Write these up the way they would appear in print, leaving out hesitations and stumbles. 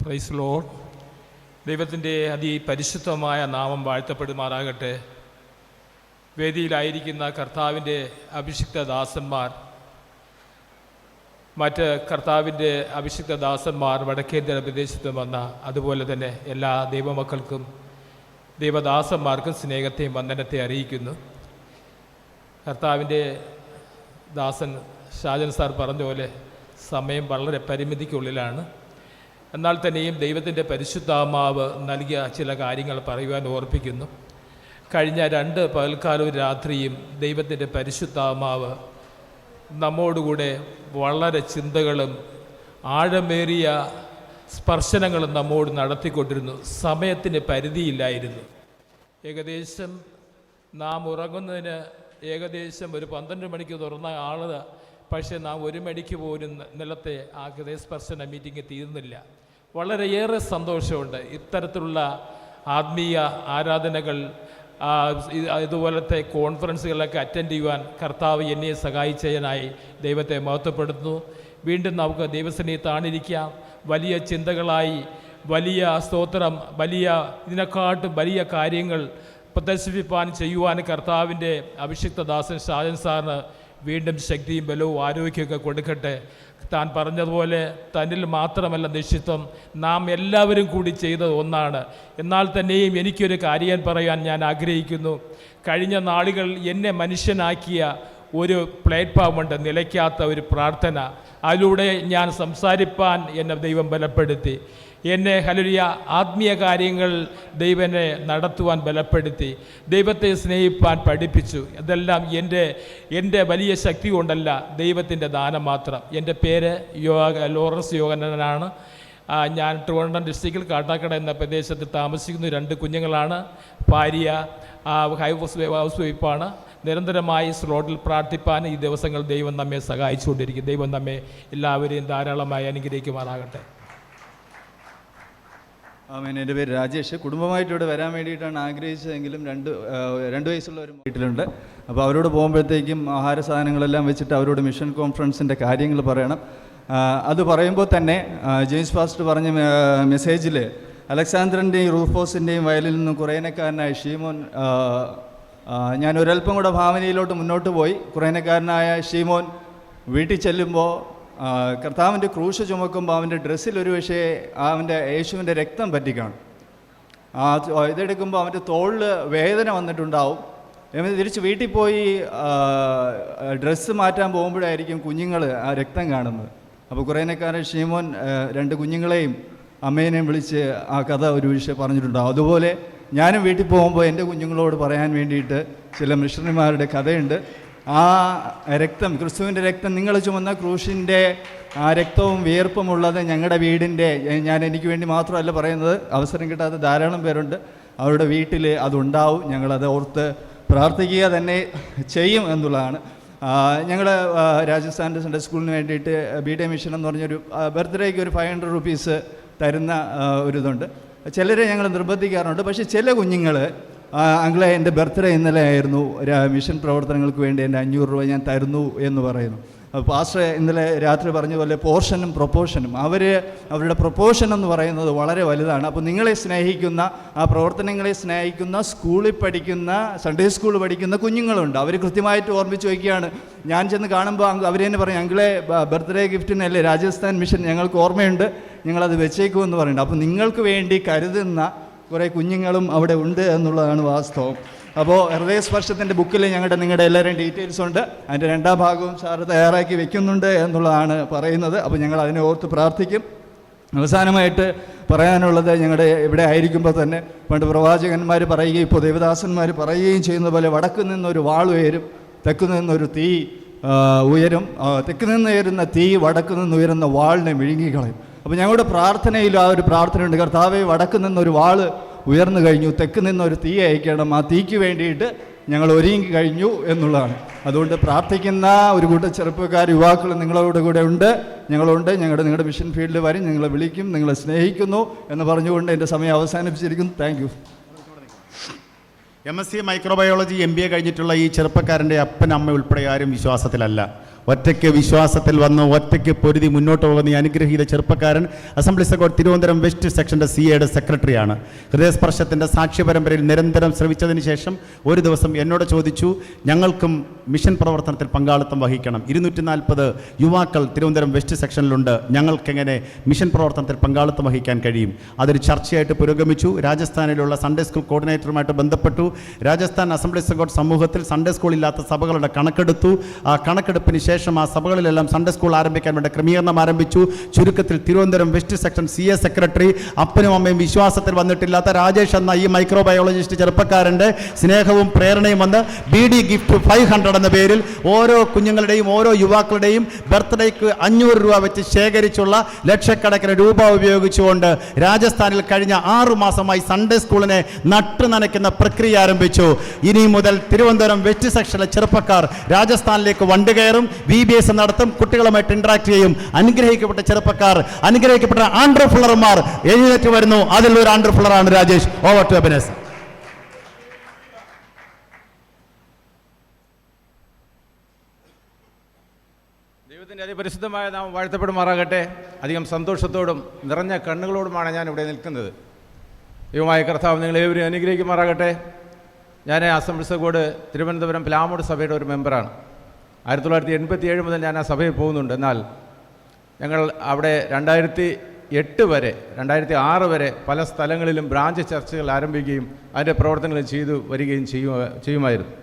Praise Lord. ദൈവത്തിൻ്റെ അതിപരിശുദ്ധമായ നാമം വാഴ്ത്തപ്പെടുമാറാകട്ടെ. വേദിയിലായിരിക്കുന്ന കർത്താവിൻ്റെ അഭിഷിക്ത ദാസന്മാർ, മറ്റ് കർത്താവിൻ്റെ അഭിഷിക്ത ദാസന്മാർ, വടക്കേന്ത്യ പ്രദേശത്ത് വന്ന അതുപോലെ തന്നെ എല്ലാ ദൈവമക്കൾക്കും ദൈവദാസന്മാർക്കും സ്നേഹത്തെയും വന്ദനത്തെ അറിയിക്കുന്നു. കർത്താവിൻ്റെ ദാസൻ ഷാജൻ സാർ പറഞ്ഞ പോലെ സമയം വളരെ പരിമിതിക്കുള്ളിലാണ്. എന്നാൽ തന്നെയും ദൈവത്തിൻ്റെ പരിശുദ്ധാത്മാവ് നൽകിയ ചില കാര്യങ്ങൾ പറയുവാൻ ഓർപ്പിക്കുന്നു. കഴിഞ്ഞ 2 പകൽക്കാലവും രാത്രിയും ദൈവത്തിൻ്റെ പരിശുദ്ധാത്മാവ് നമ്മോടുകൂടെ വളരെ ചിന്തകളും ആഴമേറിയ സ്പർശനങ്ങളും നമ്മോട് നടത്തിക്കൊണ്ടിരുന്നു. സമയത്തിന് പരിധിയില്ലായിരുന്നു. ഏകദേശം നാം ഉറങ്ങുന്നതിന് ഏകദേശം ഒരു 12 മണിക്ക് തുറന്ന ആൾ, പക്ഷേ നാം 1 മണിക്ക് പോലും നിലത്തെ ആ ഹൃദയസ്പർശന മീറ്റിംഗ് തീർന്നില്ല. വളരെയേറെ സന്തോഷമുണ്ട്. ഇത്തരത്തിലുള്ള ആത്മീയ ആരാധനകൾ, ഇതുപോലത്തെ കോൺഫറൻസുകളൊക്കെ അറ്റൻഡ് ചെയ്യുവാൻ കർത്താവ് എന്നെ സഹായിച്ചതിനായി ദൈവത്തെ മഹത്വപ്പെടുത്തുന്നു. വീണ്ടും നമുക്ക് ദൈവസന്നിധിയിൽ താണിരിക്കാം. വലിയ ചിന്തകളായി, വലിയ സ്തോത്രം, വലിയ ഇതിനെക്കാട്ടും വലിയ കാര്യങ്ങൾ പ്രദർശിപ്പിക്കാൻ ചെയ്യുവാൻ കർത്താവിൻ്റെ അഭിഷിക്ത ദാസൻ ഷാജൻ സാറിന് വീണ്ടും ശക്തിയും ബലവും ആരോഗ്യമൊക്കെ കൊടുക്കട്ടെ. താൻ പറഞ്ഞതുപോലെ തന്നിൽ മാത്രമല്ല നിശ്ചിത്വം, നാം എല്ലാവരും കൂടി ചെയ്തത് ഒന്നാണ്. എന്നാൽ തന്നെയും എനിക്കൊരു കാര്യം പറയാൻ ഞാൻ ആഗ്രഹിക്കുന്നു. കഴിഞ്ഞ നാളുകൾ എന്നെ മനുഷ്യനാക്കിയ ഒരു പ്ലാറ്റ്ഫോമുണ്ട്, നിലയ്ക്കാത്ത ഒരു പ്രാർത്ഥന. അതിലൂടെ ഞാൻ സംസാരിപ്പാൻ എന്നെ ദൈവം ബലപ്പെടുത്തി. എന്നെ ഹല്ലേലൂയ ആത്മീയ കാര്യങ്ങൾ ദൈവനെ നടത്തുവാൻ ബലപ്പെടുത്തി. ദൈവത്തെ സ്നേഹിപ്പാൻ പഠിപ്പിച്ചു. ഇതെല്ലാം എൻ്റെ വലിയ ശക്തി കൊണ്ടല്ല, ദൈവത്തിൻ്റെ ദാനം മാത്രം. എൻ്റെ പേര് ലോറൻസ് യോഗനാണ്. ഞാൻ ട്രിവാൻഡ്രം ഡിസ്ട്രിക്റ്റിൽ കാട്ടാക്കട എന്ന പ്രദേശത്ത് താമസിക്കുന്ന 2 കുഞ്ഞുങ്ങളാണ്. ഭാര്യ ഹൗസ് വൈഫാണ്. നിരന്തരമായി സ്ലോട്ടിൽ പ്രാർത്ഥിപ്പാൻ ഈ ദിവസങ്ങൾ ദൈവം നമ്മെ സഹായിച്ചുകൊണ്ടിരിക്കും. ദൈവം നമ്മെ എല്ലാവരെയും ധാരാളമായി അനുഗ്രഹിക്കുമാറാകട്ടെ. ആമേൻ. എൻ്റെ പേര് രാജേഷ്. കുടുംബമായിട്ട് ഇവിടെ വരാൻ വേണ്ടിയിട്ടാണ് ആഗ്രഹിച്ചതെങ്കിലും 2 വയസ്സുള്ള ഒരു വീട്ടിലുണ്ട്. അപ്പോൾ അവരോട് പോകുമ്പോഴത്തേക്കും ആഹാര സാധനങ്ങളെല്ലാം വെച്ചിട്ട് അവരോട് മിഷൻ കോൺഫറൻസിൻ്റെ കാര്യങ്ങൾ പറയണം. അത് പറയുമ്പോൾ തന്നെ ജെയിംസ് ഫാസ്റ്റ് പറഞ്ഞ മെസ്സേജിൽ അലക്സാണ്ടറിൻ്റെയും റൂഫോസിൻ്റെയും വയലിൽ നിന്നും കുറേനക്കാരനായ ഷീമോൻ, ഞാൻ ഒരല്പം കൂടെ ഭാവനയിലോട്ട് മുന്നോട്ട് പോയി. കുറേനക്കാരനായ ഷീമോൻ വീട്ടിൽ ചെല്ലുമ്പോൾ കർത്താവിൻ്റെ ക്രൂശ് ചുമക്കുമ്പോൾ അവൻ്റെ ഡ്രസ്സിൽ ഒരു പക്ഷേ അവൻ്റെ യേശുവിൻ്റെ രക്തം പറ്റിക്കാണും. ഇതെടുക്കുമ്പോൾ അവൻ്റെ തോളിൽ വേദന വന്നിട്ടുണ്ടാവും. തിരിച്ച് വീട്ടിൽ പോയി ഡ്രസ്സ് മാറ്റാൻ പോകുമ്പോഴായിരിക്കും കുഞ്ഞുങ്ങൾ ആ രക്തം കാണുന്നത്. അപ്പോൾ കുറേനക്കാരൻ ഷീമോൻ 2 കുഞ്ഞുങ്ങളെയും അമ്മേനെയും വിളിച്ച് ആ കഥ ഒരു വിഷയം പറഞ്ഞിട്ടുണ്ടാവും. അതുപോലെ ഞാനും വീട്ടിൽ പോകുമ്പോൾ എൻ്റെ കുഞ്ഞുങ്ങളോട് പറയാൻ വേണ്ടിയിട്ട് ചില മിഷണറിമാരുടെ കഥയുണ്ട്. ആ രക്തം, ക്രിസ്തുവിൻ്റെ രക്തം, നിങ്ങൾ ചുമന്ന ക്രൂശിൻ്റെ ആ രക്തവും വിയർപ്പുമുള്ളത് ഞങ്ങളുടെ വീടിൻ്റെ, ഞാൻ എനിക്ക് വേണ്ടി മാത്രമല്ല പറയുന്നത്, അവസരം കിട്ടാത്ത ധാരാളം പേരുണ്ട്, അവരുടെ വീട്ടിൽ അതുണ്ടാവും. ഞങ്ങളത് ഓർത്ത് പ്രാർത്ഥിക്കുക തന്നെ ചെയ്യും എന്നുള്ളതാണ്. ഞങ്ങൾ രാജസ്ഥാൻ്റെ സൺഡേ സ്കൂളിന് വേണ്ടിയിട്ട് ബി.ഡേ മിഷൻ എന്ന് പറഞ്ഞൊരു ബർത്ത്ഡേക്ക് ഒരു 500 റുപ്പീസ് തരുന്ന ഒരിതുണ്ട്. ചിലരെ ഞങ്ങൾ നിർബന്ധിക്കാറുണ്ട്. പക്ഷേ ചില കുഞ്ഞുങ്ങൾ, അങ്കിളെ എൻ്റെ ബർത്ത്ഡേ ഇന്നലെ ആയിരുന്നു, മിഷൻ പ്രവർത്തനങ്ങൾക്ക് വേണ്ടി എൻ്റെ 500 രൂപ ഞാൻ തരുന്നു എന്ന് പറയുന്നു. പാസ്റ്റർ ഇന്നലെ രാത്രി പറഞ്ഞ പോലെ പോർഷനും പ്രൊപ്പോർഷനും, അവരുടെ പ്രൊപ്പോർഷൻ എന്ന് പറയുന്നത് വളരെ വലുതാണ്. അപ്പോൾ നിങ്ങളെ സ്നേഹിക്കുന്ന, ആ പ്രവർത്തനങ്ങളെ സ്നേഹിക്കുന്ന, സ്കൂളിൽ പഠിക്കുന്ന, സൺഡേ സ്കൂൾ പഠിക്കുന്ന കുഞ്ഞുങ്ങളുണ്ട്. അവർ കൃത്യമായിട്ട് ഓർമ്മിച്ച് വയ്ക്കുകയാണ്. ഞാൻ ചെന്ന് കാണുമ്പോൾ അവരെന്നെ പറയും, അങ്കിളെ ബർത്ത്ഡേ ഗിഫ്റ്റിനല്ലേ രാജസ്ഥാൻ മിഷൻ, ഞങ്ങൾക്ക് ഓർമ്മയുണ്ട്, ഞങ്ങളത് വെച്ചേക്കുമെന്ന് പറയുന്നുണ്ട്. അപ്പോൾ നിങ്ങൾക്ക് വേണ്ടി കരുതുന്ന കുറേ കുഞ്ഞുങ്ങളും അവിടെ ഉണ്ട് എന്നുള്ളതാണ് വാസ്തവം. അപ്പോൾ ഹൃദയസ്പർശത്തിൻ്റെ ബുക്കിൽ നിങ്ങളുടെ എല്ലാവരുടെയും ഡീറ്റെയിൽസ് ഉണ്ട്. അതിൻ്റെ 2ാം ഭാഗവും സാറ് തയ്യാറാക്കി വെക്കുന്നുണ്ട് എന്നുള്ളതാണ് പറയുന്നത്. അപ്പോൾ ഞങ്ങൾ അതിനെ ഓർത്ത് പ്രാർത്ഥിക്കും. അവസാനമായിട്ട് പറയാനുള്ളത്, ഞങ്ങളുടെ ഇവിടെ ആയിരിക്കുമ്പോൾ തന്നെ പണ്ട് പ്രവാചകന്മാർ പറയുകയും ഇപ്പോൾ ദേവദാസന്മാർ പറയുകയും ചെയ്യുന്ന പോലെ, വടക്ക് നിന്നൊരു വാൾ ഉയരും, തെക്ക് നിന്നൊരു തീ ഉയരും, തെക്ക് നിന്ന് ഉയരുന്ന തീ വടക്ക് നിന്ന് ഉയരുന്ന വാളിനെ വിഴുങ്ങിക്കളയും. അപ്പോൾ ഞങ്ങളുടെ പ്രാർത്ഥനയിൽ ആ ഒരു പ്രാർത്ഥനയുണ്ട്, കർത്താവേ വടക്ക് നിന്നൊരു വാൾ ഉയർന്നു കഴിഞ്ഞു, തെക്ക് നിന്നൊരു തീ അയക്കണം, ആ തീക്ക് വേണ്ടിയിട്ട് ഞങ്ങൾ ഒരുങ്ങി കഴിഞ്ഞു എന്നുള്ളതാണ്. അതുകൊണ്ട് പ്രാർത്ഥിക്കുന്ന ഒരു കൂട്ടം ചെറുപ്പക്കാർ, യുവാക്കൾ നിങ്ങളോട് കൂടെ ഉണ്ട്, ഞങ്ങളുണ്ട്. നിങ്ങളുടെ മിഷൻ ഫീൽഡിൽ വരും, നിങ്ങളെ വിളിക്കും, നിങ്ങളെ സ്നേഹിക്കുന്നു എന്ന് പറഞ്ഞുകൊണ്ട് എൻ്റെ സമയം അവസാനിപ്പിച്ചിരിക്കുന്നു. Thank you. MSc microbiology MBA കഴിഞ്ഞിട്ടുള്ള ഈ ചെറുപ്പക്കാരൻ്റെ അപ്പൻ അമ്മ ഉൾപ്പെടെ ആരും വിശ്വാസത്തിലല്ല. ഒറ്റയ്ക്ക് വിശ്വാസത്തിൽ വന്ന് ഒറ്റയ്ക്ക് പൊരുതി മുന്നോട്ട് പോകുന്ന ഈ അനുഗ്രഹീത ചെറുപ്പക്കാരൻ assemblies of God Thiruvananthapuram west സെക്ഷൻ്റെ CAയുടെ സെക്രട്ടറിയാണ്. ഹൃദയസ്പർശത്തിൻ്റെ സാക്ഷ്യ പരമ്പരയിൽ നിരന്തരം ശ്രമിച്ചതിന് ശേഷം ഒരു ദിവസം എന്നോട് ചോദിച്ചു, ഞങ്ങൾക്കും മിഷൻ പ്രവർത്തനത്തിൽ പങ്കാളിത്തം വഹിക്കണം. 240 യുവാക്കൾ തിരുവനന്തപുരം വെസ്റ്റ് സെക്ഷനിലുണ്ട്, ഞങ്ങൾക്കെങ്ങനെ മിഷൻ പ്രവർത്തനത്തിൽ പങ്കാളിത്തം വഹിക്കാൻ കഴിയും? അതൊരു ചർച്ചയായിട്ട് പുരോഗമിച്ചു. രാജസ്ഥാനിലുള്ള സൺഡേ സ്കൂൾ കോർഡിനേറ്ററുമായിട്ട് ബന്ധപ്പെട്ടു. രാജസ്ഥാൻ അസംബ്ലീസ് ഓഫ് ഗോഡ് സമൂഹത്തിൽ സൺഡേ സ്കൂളില്ലാത്ത സഭകളുടെ കണക്കെടുത്തു. ആ കണക്കെടുപ്പിന് ശേഷം ആ സഭകളിലെല്ലാം സൺഡേ സ്കൂൾ ആരംഭിക്കാൻ വേണ്ട ക്രമീകരണം ആരംഭിച്ചു. ചുരുക്കത്തിൽ Thiruvananthapuram west section CA secretary, അപ്പനും അമ്മയും വിശ്വാസത്തിൽ വന്നിട്ടില്ലാത്ത രാജേഷ് എന്ന ഈ മൈക്രോബയോളജിസ്റ്റ് ചെറുപ്പക്കാരൻ്റെ സ്നേഹവും പ്രേരണയും വന്ന് BD ഗിഫ്റ്റ് 500 എന്ന പേരിൽ ഓരോ കുഞ്ഞുങ്ങളുടെയും ഓരോ യുവാക്കളുടെയും ബർത്ത്ഡേക്ക് 500 രൂപ വെച്ച് ശേഖരിച്ചുള്ള ലക്ഷക്കണക്കിന് രൂപ ഉപയോഗിച്ചുകൊണ്ട് രാജസ്ഥാനിൽ കഴിഞ്ഞ 6 മാസമായി സൺഡേ സ്കൂളിനെ നട്ടു നനയ്ക്കുന്ന പ്രക്രിയ ആരംഭിച്ചു. ഇനി മുതൽ തിരുവനന്തപുരം വെസ്റ്റ് സെക്ഷനിലെ ചെറുപ്പക്കാർ രാജസ്ഥാനിലേക്ക് വണ്ടി കയറും, VBS നടത്തും, കുട്ടികളുമായിട്ട് ഇന്ററാക്ട് ചെയ്യും. അനുഗ്രഹിക്കപ്പെട്ട ചെറുപ്പക്കാർ, അനുഗ്രഹിക്കപ്പെട്ട ആൻഡ്രഫുള്ളർമാർ എഴുന്നേറ്റ് വരുന്നു. അതിലൊരു ആൻഡ്രഫുള്ളറാണ് രാജേഷ്. Over to Abinas. ദൈവത്തിൻ്റെ അതിപരിശുദ്ധമായ നാമം വാഴ്ത്തപ്പെടുമാറാകട്ടെ. അധികം സന്തോഷത്തോടും നിറഞ്ഞ കണ്ണുകളോടുമാണ് ഞാൻ ഇവിടെ നിൽക്കുന്നത്. ദൈവമായ കർത്താവ് നിങ്ങളേവരും അനുഗ്രഹിക്കുമാറാകട്ടെ. ഞാൻ assemblies of God Thiruvananthapuram Plamoodu സഭയുടെ ഒരു മെമ്പറാണ്. 1987 മുതൽ ഞാൻ ആ സഭയിൽ പോകുന്നുണ്ട്. എന്നാൽ ഞങ്ങൾ അവിടെ 2008 വരെ 2006 വരെ പല സ്ഥലങ്ങളിലും ബ്രാഞ്ച് ചർച്ചുകൾ ആരംഭിക്കുകയും അതിൻ്റെ പ്രവർത്തനങ്ങൾ ചെയ്തു വരികയും ചെയ്യുമായിരുന്നു.